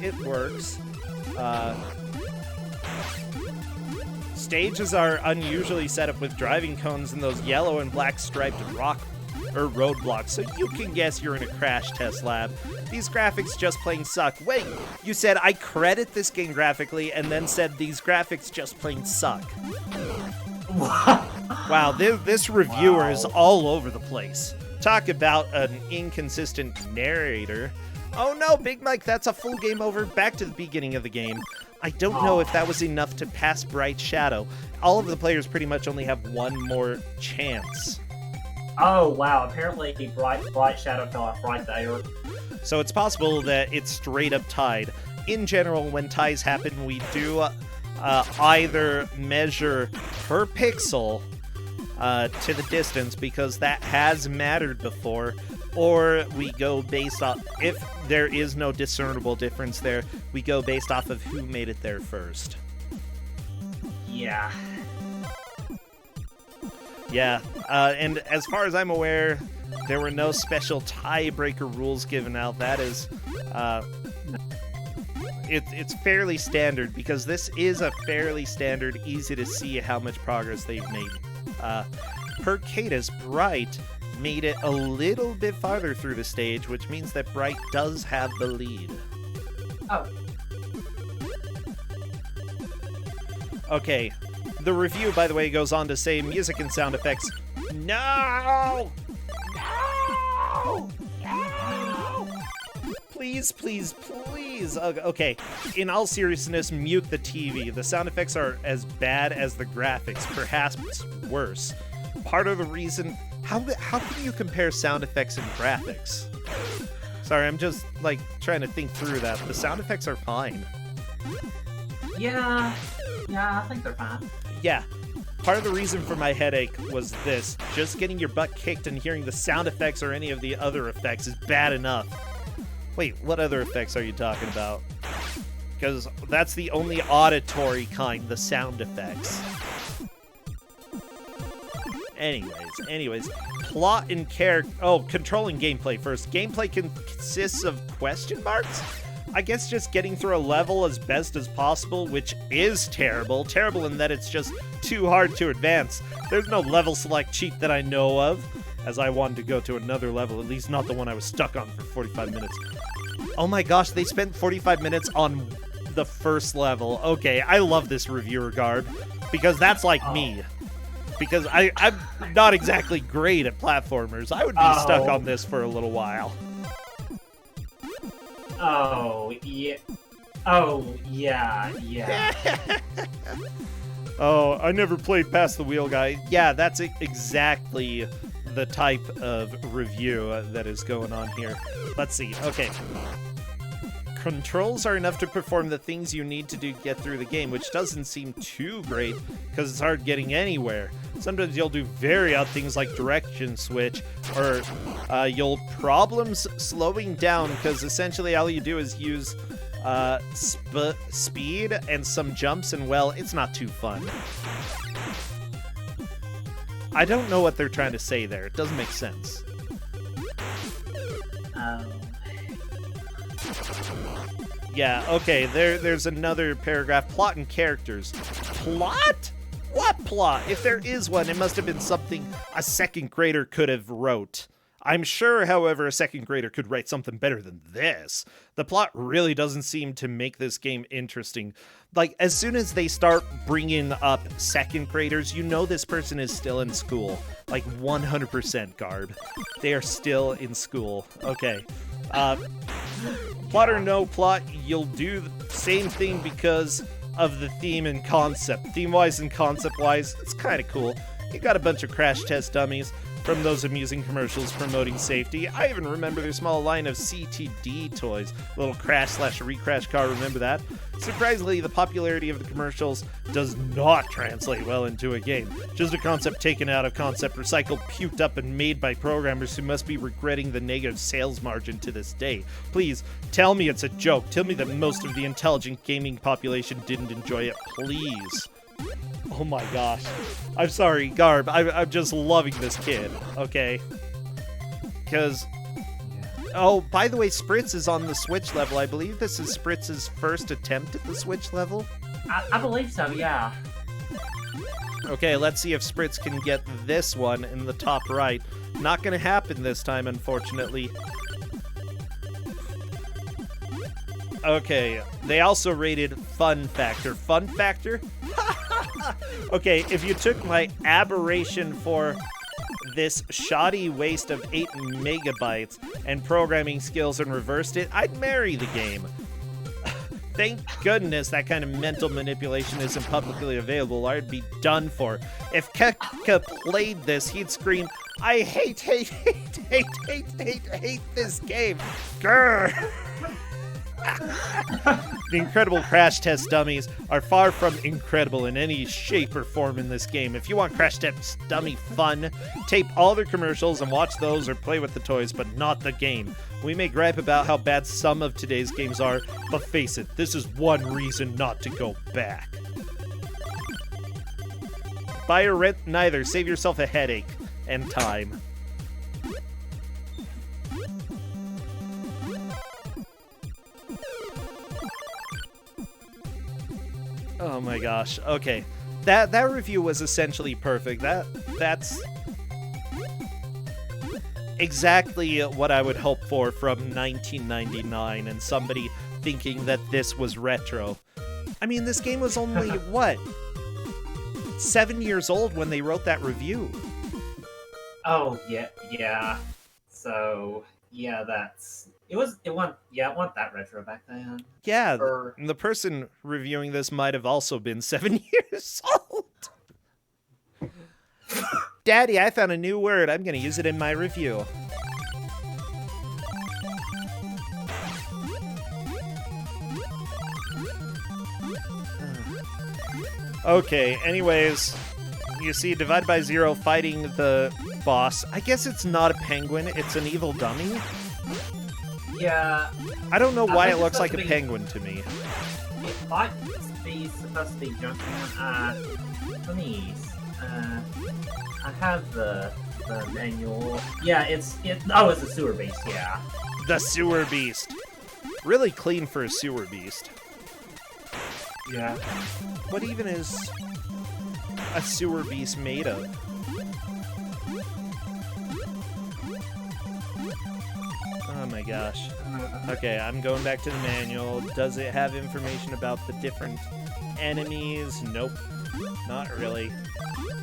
it works. Stages are unusually set up with driving cones and those yellow and black striped roadblocks, so you can guess you're in a crash test lab. These graphics just plain suck. Wait, you said I credit this game graphically and then said these graphics just plain suck. Wow, this reviewer is all over the place. Talk about an inconsistent narrator. Oh no, Big Mike, that's a full game over. Back to the beginning of the game. I don't know if that was enough to pass Bright Shadow. All of the players pretty much only have one more chance. Oh wow, apparently Bright Shadow fell off right there. So it's possible that it's straight up tied. In general, when ties happen, we do either measure per pixel to the distance, because that has mattered before, or we go based off, if there is no discernible difference there, we go based off of who made it there first. Yeah. Yeah, and as far as I'm aware, there were no special tiebreaker rules given out. That is, it's fairly standard, because this is a fairly standard, easy to see how much progress they've made. Per Cadus, Bright made it a little bit farther through the stage, which means that Bright does have the lead. Oh. Okay, the review, by the way, goes on to say music and sound effects. No! No! No! Please, please, please. Okay, in all seriousness, mute the TV. The sound effects are as bad as the graphics, perhaps worse. Part of the reason... How can you compare sound effects and graphics? Sorry, I'm just, like, trying to think through that. The sound effects are fine. Yeah, I think they're fine. Yeah. Part of the reason for my headache was this. Just getting your butt kicked and hearing the sound effects or any of the other effects is bad enough. Wait, what other effects are you talking about? Because that's the only auditory kind, the sound effects. Anyways, plot and character... Oh, controlling gameplay first. Gameplay consists of question marks? I guess just getting through a level as best as possible, which is terrible. Terrible in that it's just too hard to advance. There's no level select cheat that I know of, as I wanted to go to another level, at least not the one I was stuck on for 45 minutes. Oh my gosh, they spent 45 minutes on the first level. Okay, I love this reviewer garb, because that's like me. Because I'm not exactly great at platformers. I would be stuck on this for a little while. Oh, yeah. Oh, yeah, yeah. Oh, I never played Past the Wheel Guy. Yeah, that's exactly the type of review that is going on here. Let's see. Okay. Controls are enough to perform the things you need to do to get through the game, which doesn't seem too great because it's hard getting anywhere. Sometimes you'll do very odd things like direction switch, or you'll problems slowing down because essentially all you do is use speed and some jumps, and well, it's not too fun. I don't know what they're trying to say there. It doesn't make sense. Yeah, okay, there's another paragraph. Plot and characters. Plot? What plot? If there is one, it must have been something a second grader could have wrote. I'm sure, however, a second grader could write something better than this. The plot really doesn't seem to make this game interesting. Like, as soon as they start bringing up second graders, you know this person is still in school. Like, 100% Garb. They are still in school. Okay. Plot or no plot, you'll do the same thing because of the theme and concept. Theme-wise and concept-wise, it's kind of cool. You got a bunch of crash test dummies from those amusing commercials promoting safety. I even remember their small line of CTD toys. Little crash/recrash car, remember that? Surprisingly, the popularity of the commercials does not translate well into a game. Just a concept taken out of concept, recycled, puked up, and made by programmers who must be regretting the negative sales margin to this day. Please, tell me it's a joke. Tell me that most of the intelligent gaming population didn't enjoy it, please. Oh my gosh. I'm sorry, Garb. I'm just loving this kid, okay? Because... Oh, by the way, Spritz is on the Switch level. I believe this is Spritz's first attempt at the Switch level. I believe so, yeah. Okay, let's see if Spritz can get this one in the top right. Not gonna happen this time, unfortunately. Okay, they also rated Fun Factor. Fun Factor? Okay, if you took my aberration for this shoddy waste of 8 megabytes and programming skills and reversed it, I'd marry the game. Thank goodness that kind of mental manipulation isn't publicly available, or I'd be done for. If Keka played this, he'd scream, I hate this game. Grr! The incredible crash test dummies are far from incredible in any shape or form in this game. If you want crash test dummy fun, tape all their commercials and watch those or play with the toys, but not the game. We may gripe about how bad some of today's games are, but face it, this is one reason not to go back. Buy or rent neither. Save yourself a headache and time. Oh my gosh. Okay. That review was essentially perfect. That's exactly what I would hope for from 1999 and somebody thinking that this was retro. I mean, this game was only what? 7 years old when they wrote that review. Oh, yeah. So, yeah, it wasn't that retro back then. Yeah, the person reviewing this might have also been 7 years old. Daddy, I found a new word. I'm going to use it in my review. Okay, anyways, you see Divide by Zero fighting the boss. I guess it's not a penguin, it's an evil dummy. Yeah. I don't know why it looks like a penguin to me. It might be supposed to be Junkman. Let me. I have the manual. Yeah, it's a sewer beast. Yeah. The sewer beast. Really clean for a sewer beast. Yeah. What even is a sewer beast made of? Oh my gosh. Okay, I'm going back to the manual. Does it have information about the different enemies? Nope. Not really.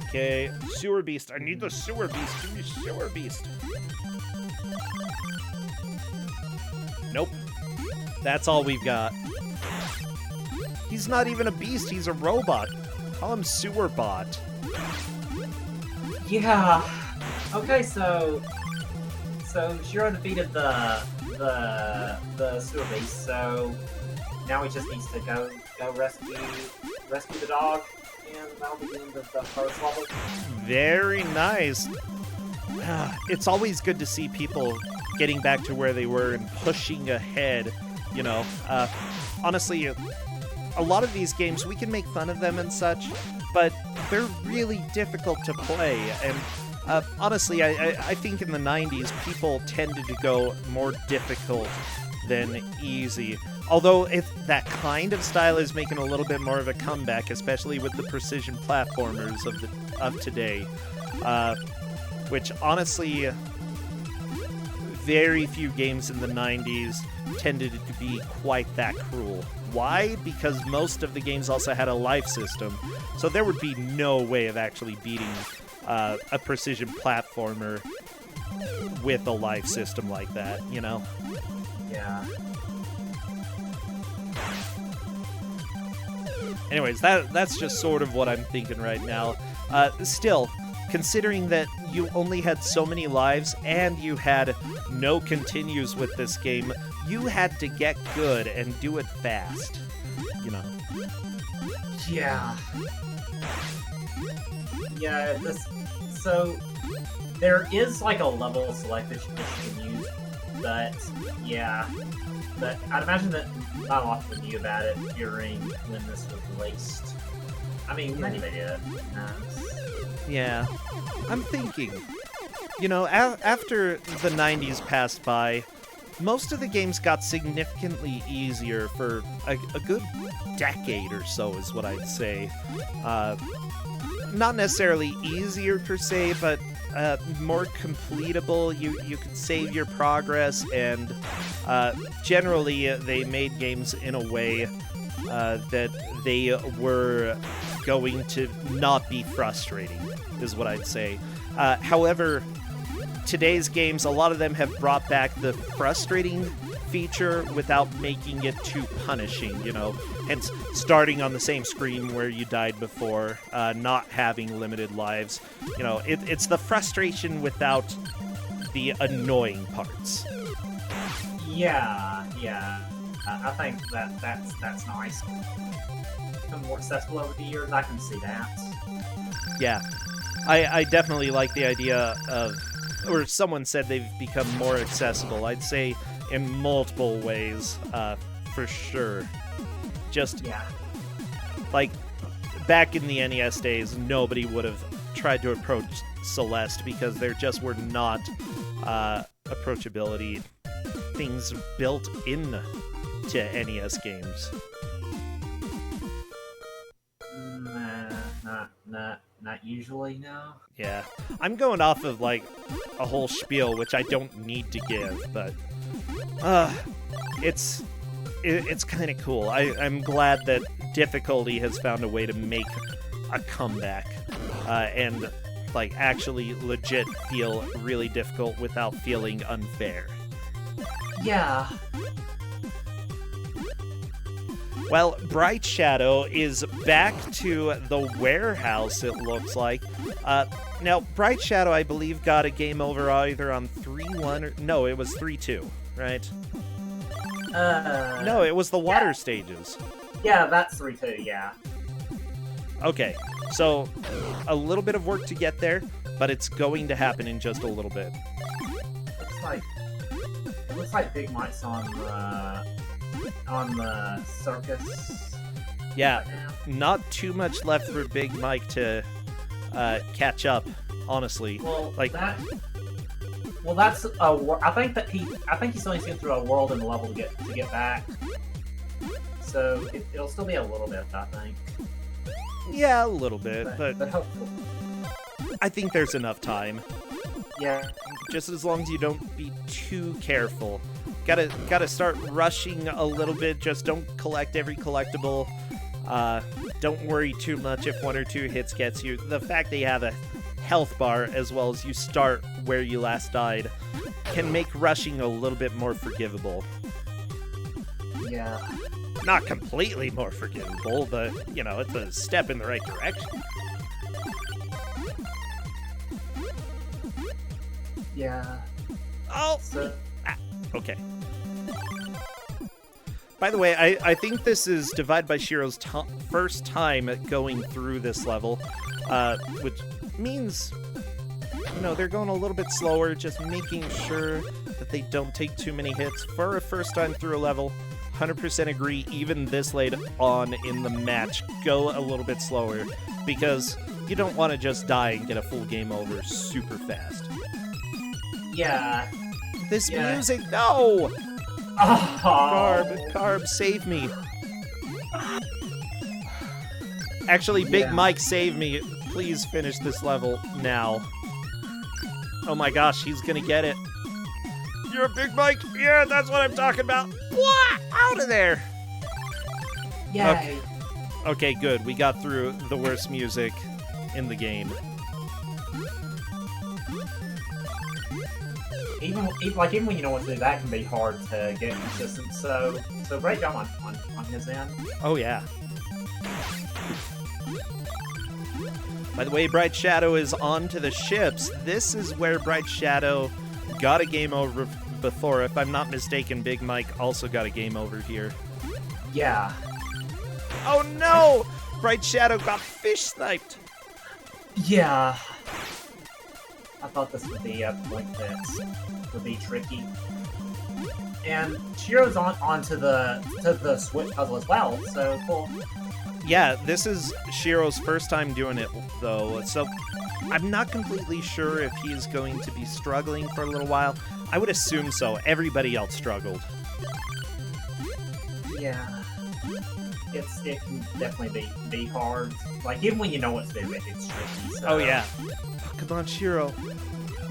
Okay, sewer beast. I need the sewer beast. Give me sewer beast. Nope. That's all we've got. He's not even a beast, he's a robot. Call him Sewer Bot. Yeah. Okay, so Shiro defeated the sewer beast, so now he just needs to go rescue the dog, and that'll be the end of the first level. Very nice. It's always good to see people getting back to where they were and pushing ahead, you know. Honestly, a lot of these games, we can make fun of them and such, but they're really difficult to play. And honestly, I think in the 90s, people tended to go more difficult than easy. Although that kind of style is making a little bit more of a comeback, especially with the precision platformers of today. Which, honestly, very few games in the 90s tended to be quite that cruel. Why? Because most of the games also had a life system, so there would be no way of actually beating a precision platformer with a life system like that, you know? Yeah. Anyways, that's just sort of what I'm thinking right now. Still, considering that you only had so many lives and you had no continues with this game, you had to get good and do it fast, you know. Yeah. Yeah, so there is like a level select that you can use, but yeah. But I'd imagine that not a lot of people knew about it during when this was released. I mean, maybe they did. Yeah. I'm thinking, you know, after the 90s passed by, most of the games got significantly easier for a good decade or so, is what I'd say. Not necessarily easier per se, but more completable. You could save your progress, and generally they made games in a way that they were going to not be frustrating, is what I'd say. However, today's games, a lot of them have brought back the frustrating feature without making it too punishing, you know, hence starting on the same screen where you died before, not having limited lives. You know, it's the frustration without the annoying parts. Yeah. I think that's nice. Become more accessible over the years, I can see that. Yeah, I definitely like the idea of, or someone said they've become more accessible. I'd say in multiple ways, for sure. Just, yeah. Like, back in the NES days, nobody would have tried to approach Celeste because there just were not approachability things built in to NES games. Not usually, no. Yeah. I'm going off of, like, a whole spiel, which I don't need to give, but it's kind of cool. I'm glad that difficulty has found a way to make a comeback and, like, actually legit feel really difficult without feeling unfair. Yeah. Well, Bright Shadow is back to the warehouse, it looks like. Now, Bright Shadow, I believe, got a game over either on 3-1 or... No, it was 3-2, right? No, it was the water stages. Yeah, that's 3-2, yeah. Okay, so a little bit of work to get there, but it's going to happen in just a little bit. It looks like Big Mike's on the circus. Yeah, right now. Not too much left for Big Mike to catch up, honestly. Well, like, Well, that's I think he's only seen through a world and a level to get back. So it'll still be a little bit, I think. Yeah, a little bit, but hopefully. I think there's enough time. Yeah. Just as long as you don't be too careful. Gotta start rushing a little bit. Just don't collect every collectible. Don't worry too much if 1 or 2 hits gets you. The fact that you have a health bar as well as you start where you last died can make rushing a little bit more forgivable. Yeah. Not completely more forgivable, but, you know, it's a step in the right direction. Yeah. Oh! So... Okay. By the way, I think this is Divide by Shiro's first time going through this level, which means, you know, they're going a little bit slower, just making sure that they don't take too many hits. For a first time through a level, 100% agree, even this late on in the match, go a little bit slower, because you don't want to just die and get a full game over super fast. Yeah. This music, no! Oh. Carb, save me. Actually, Big Mike, save me. Please finish this level now. Oh my gosh, he's gonna get it. You're a Big Mike? Yeah, that's what I'm talking about. What? Out of there! Yay. Okay, good. We got through the worst music in the game. Even when you know what to do, that can be hard to get consistent. So great job on his end. Oh yeah. By the way, Bright Shadow is on to the ships. This is where Bright Shadow got a game over before. If I'm not mistaken, Big Mike also got a game over here. Yeah. Oh no! Bright Shadow got fish sniped. Yeah. I thought this would be a point that would be tricky. And Shiro's onto the switch puzzle as well, so cool. Yeah, this is Shiro's first time doing it, though, so I'm not completely sure if he's going to be struggling for a little while. I would assume so. Everybody else struggled. Yeah. It can definitely be hard. Like, even when you know what to do, it's tricky. So. Oh, yeah. Oh, come on, Shiro.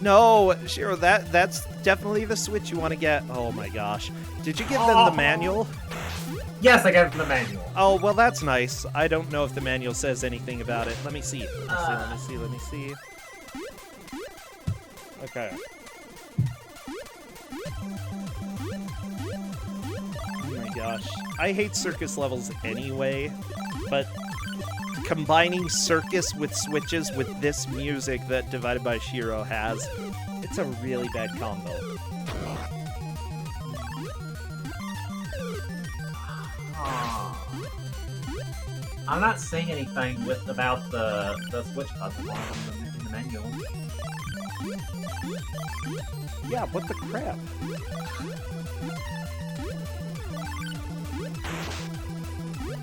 No, Shiro, that's definitely the switch you want to get. Oh, my gosh. Did you give them the manual? Yes, I gave them the manual. Oh, well, that's nice. I don't know if the manual says anything about it. Let me see. Let me see. Okay. Oh my gosh. I hate circus levels anyway, but combining circus with switches with this music that Divided by Shiro has, it's a really bad combo. I'm not seeing anything about the switch puzzle in the manual. Yeah, what the crap?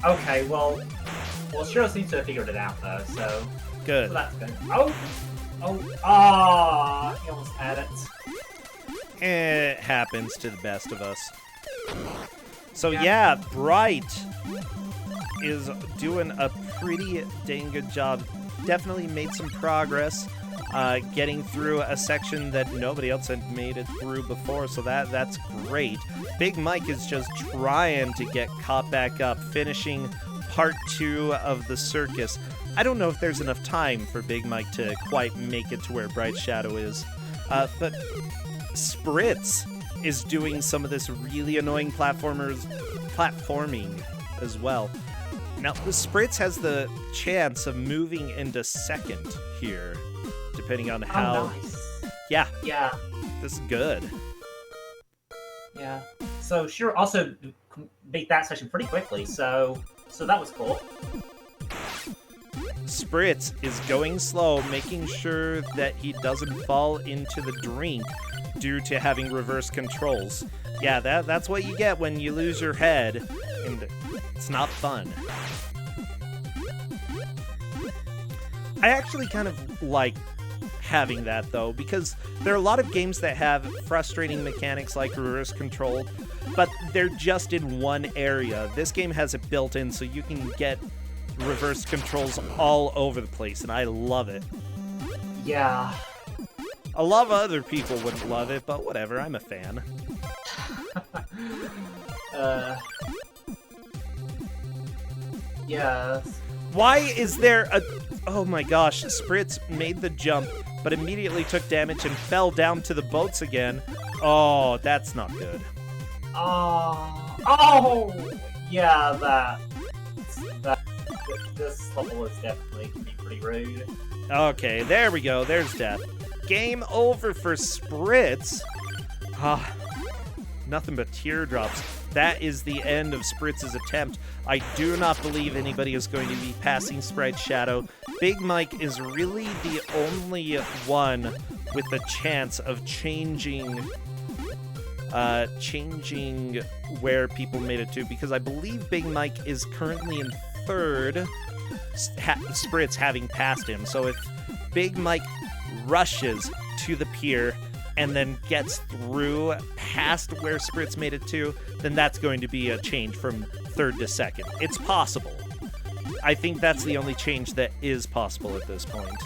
Okay, well, Shiro seems to have figured it out though, so Good. So that's good. He almost had it. It happens to the best of us. So yeah, Bright is doing a pretty dang good job. Definitely made some progress, getting through a section that nobody else had made it through before, so that's great. Big Mike is just trying to get caught back up, finishing part 2 of the circus. I don't know if there's enough time for Big Mike to quite make it to where Bright Shadow is, but Spritz is doing some of this really annoying platforming as well. Now, the Spritz has the chance of moving into second here, depending on how... Oh, nice. Yeah, this is good. Yeah. So Shiro also beat that section pretty quickly, so that was cool. Spritz is going slow, making sure that he doesn't fall into the drink due to having reverse controls. Yeah, that's what you get when you lose your head, and it's not fun. I actually kind of like having that, though, because there are a lot of games that have frustrating mechanics like reverse control, but they're just in one area. This game has it built in, so you can get reverse controls all over the place, and I love it. Yeah. A lot of other people wouldn't love it, but whatever, I'm a fan. Yeah. Why is there a... Oh my gosh, Spritz made the jump, but immediately took damage and fell down to the boats again. Oh, that's not good. Oh! Yeah, this level is definitely can be pretty rude. Okay, there we go. There's death. Game over for Spritz. Ah, nothing but teardrops. That is the end of Spritz's attempt. I do not believe anybody is going to be passing Sprite Shadow. Big Mike is really the only one with the chance of changing where people made it to, because I believe Big Mike is currently in third, Spritz having passed him. So if Big Mike rushes to the pier and then gets through past where Spritz made it to, then that's going to be a change from third to second. It's possible. I think that's the only change that is possible at this point.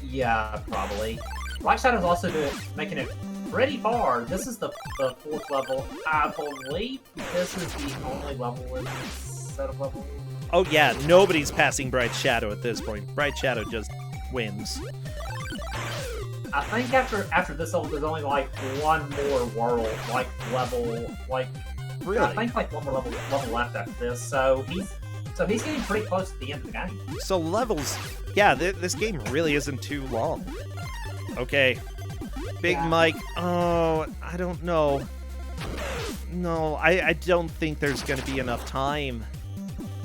Yeah, probably. Black Shadow's also making it pretty far. This is the fourth level. I believe this is the only level in this set of levels. Oh yeah, nobody's passing Bright Shadow at this point. Bright Shadow just wins. I think after this level, there's only like one more world, like level, like Really? I think like one more level left after this. So he's getting pretty close to the end of the game. So levels, yeah, this game really isn't too long. Okay, Big Mike. Oh, I don't know. No, I don't think there's gonna be enough time.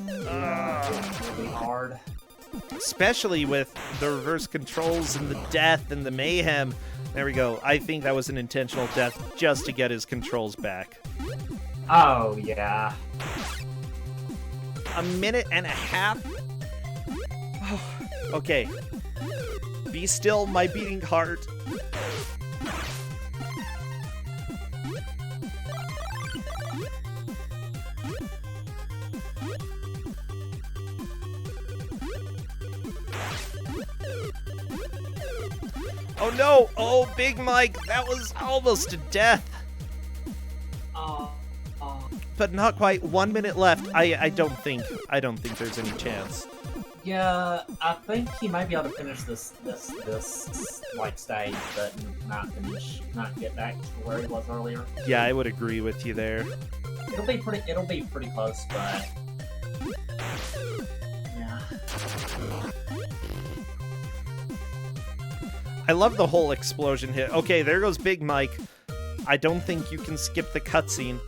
It's really hard. Especially with the reverse controls and the death and the mayhem. There we go. I think that was an intentional death just to get his controls back. Oh, yeah. A minute and a half? Okay. Be still, my beating heart. Oh no! Oh, Big Mike, that was almost a death. But not quite. 1 minute left. I don't think there's any chance. Yeah, I think he might be able to finish this like stage, but not get back to where he was earlier. Yeah, I would agree with you there. It'll be pretty close, but yeah. I love the whole explosion hit. Okay, there goes Big Mike. I don't think you can skip the cutscene.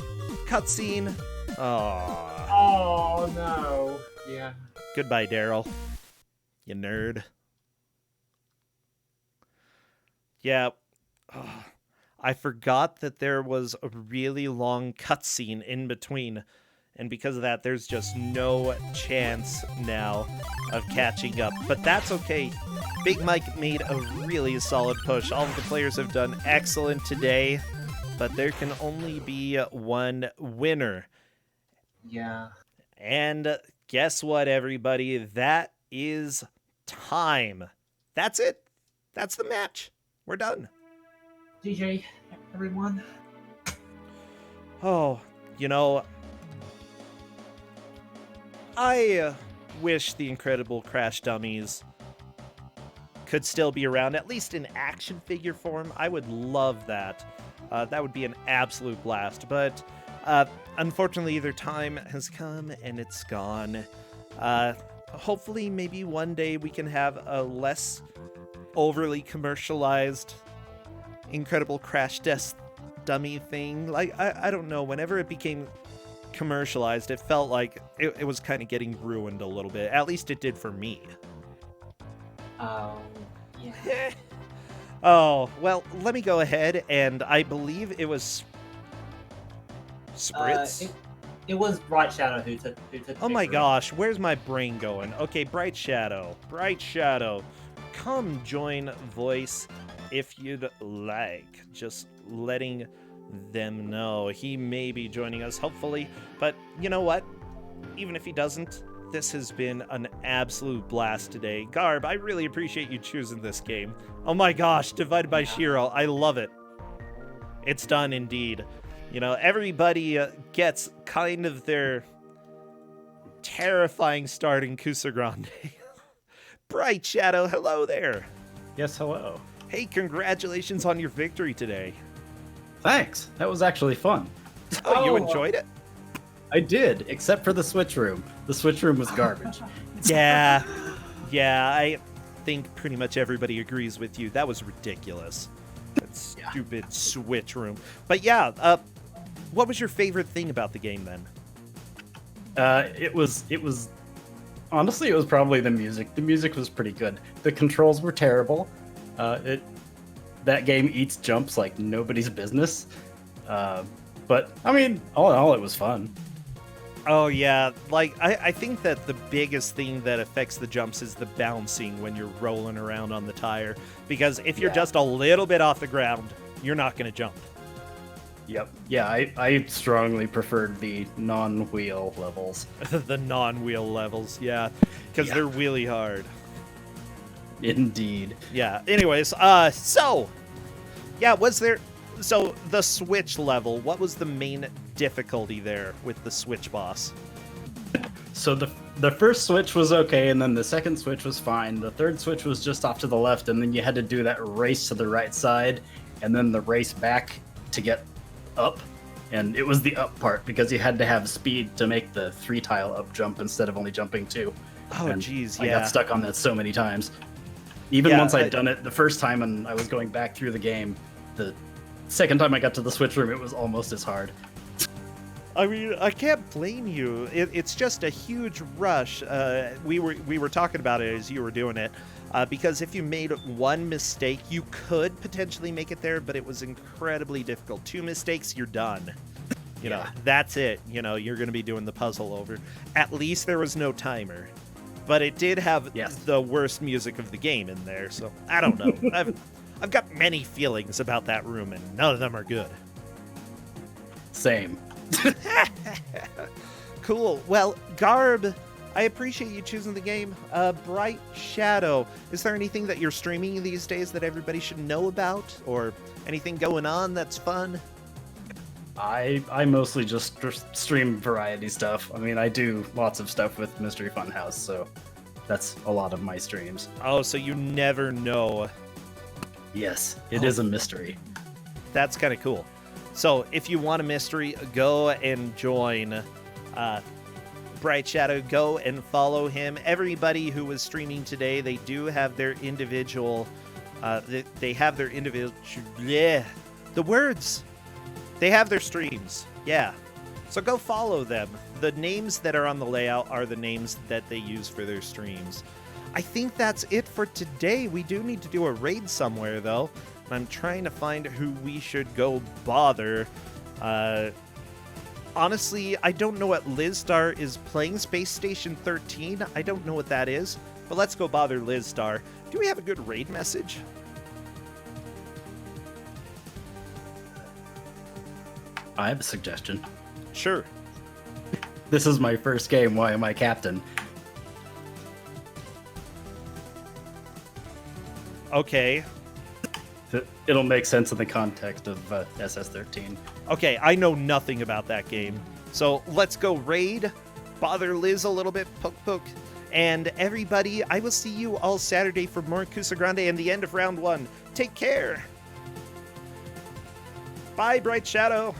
Cutscene. Aww. Oh no. Yeah. Goodbye, Daryl. You nerd. Yeah. Oh, I forgot that there was a really long cutscene in between. And because of that, there's just no chance now of catching up. But that's okay. Big Mike made a really solid push. All of the players have done excellent today. But there can only be one winner. Yeah. And guess what, everybody? That is time. That's it. That's the match. We're done. GG, everyone. Oh, you know, I wish the Incredible Crash Dummies could still be around, at least in action figure form. I would love that. That would be an absolute blast. But unfortunately, their time has come and it's gone. Hopefully, maybe one day we can have a less overly commercialized Incredible Crash Test Dummy thing. Like, I don't know. Whenever it became commercialized, it felt like it was kind of getting ruined a little bit. At least it did for me. Oh, yeah. Oh, well, let me go ahead, and I believe it was Spritz? It was Bright Shadow who took Oh my victory. gosh, where's my brain going? Okay, Bright Shadow. Bright Shadow. come join Voice if you'd like. Just letting them know. He may be joining us, hopefully. But you know what? Even if he doesn't, this has been an absolute blast today. Garb, I really appreciate you choosing this game. Oh my gosh, Divided by Shiro. I love it. It's done indeed. You know, everybody gets kind of their terrifying start in Ku5ogrande. Bright Shadow, hello there. Yes, hello. Hey, congratulations on your victory today. Thanks. That was actually fun. Oh, you enjoyed it? I did, except for the Switch room. The Switch room was garbage. Yeah, I think pretty much everybody agrees with you. That was ridiculous. That stupid Switch room. But yeah, what was your favorite thing about the game then? It was honestly, it was probably the music. The music was pretty good. The controls were terrible. That game eats jumps like nobody's business. But I mean, all in all, it was fun. Oh yeah, like I think that the biggest thing that affects the jumps is the bouncing when you're rolling around on the tire. Because if you're just a little bit off the ground, you're not going to jump. Yep. Yeah, I strongly preferred the non-wheel levels. The non-wheel levels, yeah, because they're really hard. Indeed. Yeah. Anyways, so the Switch level, what was the main difficulty there with the Switch boss? So the first switch was okay, and then the second switch was fine. The third switch was just off to the left, and then you had to do that race to the right side, and then the race back to get up. And it was the up part, because you had to have speed to make the 3-tile up jump instead of only jumping 2. Oh, jeez, I got stuck on that so many times. Even once I'd done it the first time and I was going back through the game, the second time I got to the Switch room, it was almost as hard. I mean, I can't blame you. It's just a huge rush. We were talking about it as you were doing it, because if you made one mistake, you could potentially make it there, but it was incredibly difficult. 2 mistakes, you're done. You know, that's it. You know, you're going to be doing the puzzle over. At least there was no timer, but it did have the worst music of the game in there. So I don't know. I've got many feelings about that room, and none of them are good. Same. Cool. Well, Garb, I appreciate you choosing the game. Bright Shadow, is there anything that you're streaming these days that everybody should know about, or anything going on that's fun? I mostly just stream variety stuff. I mean, I do lots of stuff with Mystery Funhouse, so that's a lot of my streams. Oh, so you never know. Yes, it is a mystery. That's kind of cool. So if you want a mystery, go and join Bright Shadow. Go and follow him. Everybody who was streaming today, they do have their individual... they have their individual... Yeah. The words! They have their streams. Yeah. So go follow them. The names that are on the layout are the names that they use for their streams. I think that's it for today. We do need to do a raid somewhere, though. I'm trying to find who we should go bother. Honestly, I don't know what Lizstar is playing. Space Station 13. I don't know what that is. But let's go bother Lizstar. Do we have a good raid message? I have a suggestion. Sure. This is my first game. Why am I captain? Okay. It'll make sense in the context of SS13. Okay, I know nothing about that game. So let's go raid, bother Liz a little bit, poke. And everybody, I will see you all Saturday for more Ku5ogrande and the end of round 1. Take care. Bye, Bright Shadow.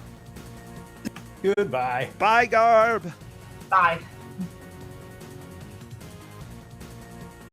Goodbye. Bye, Garb. Bye.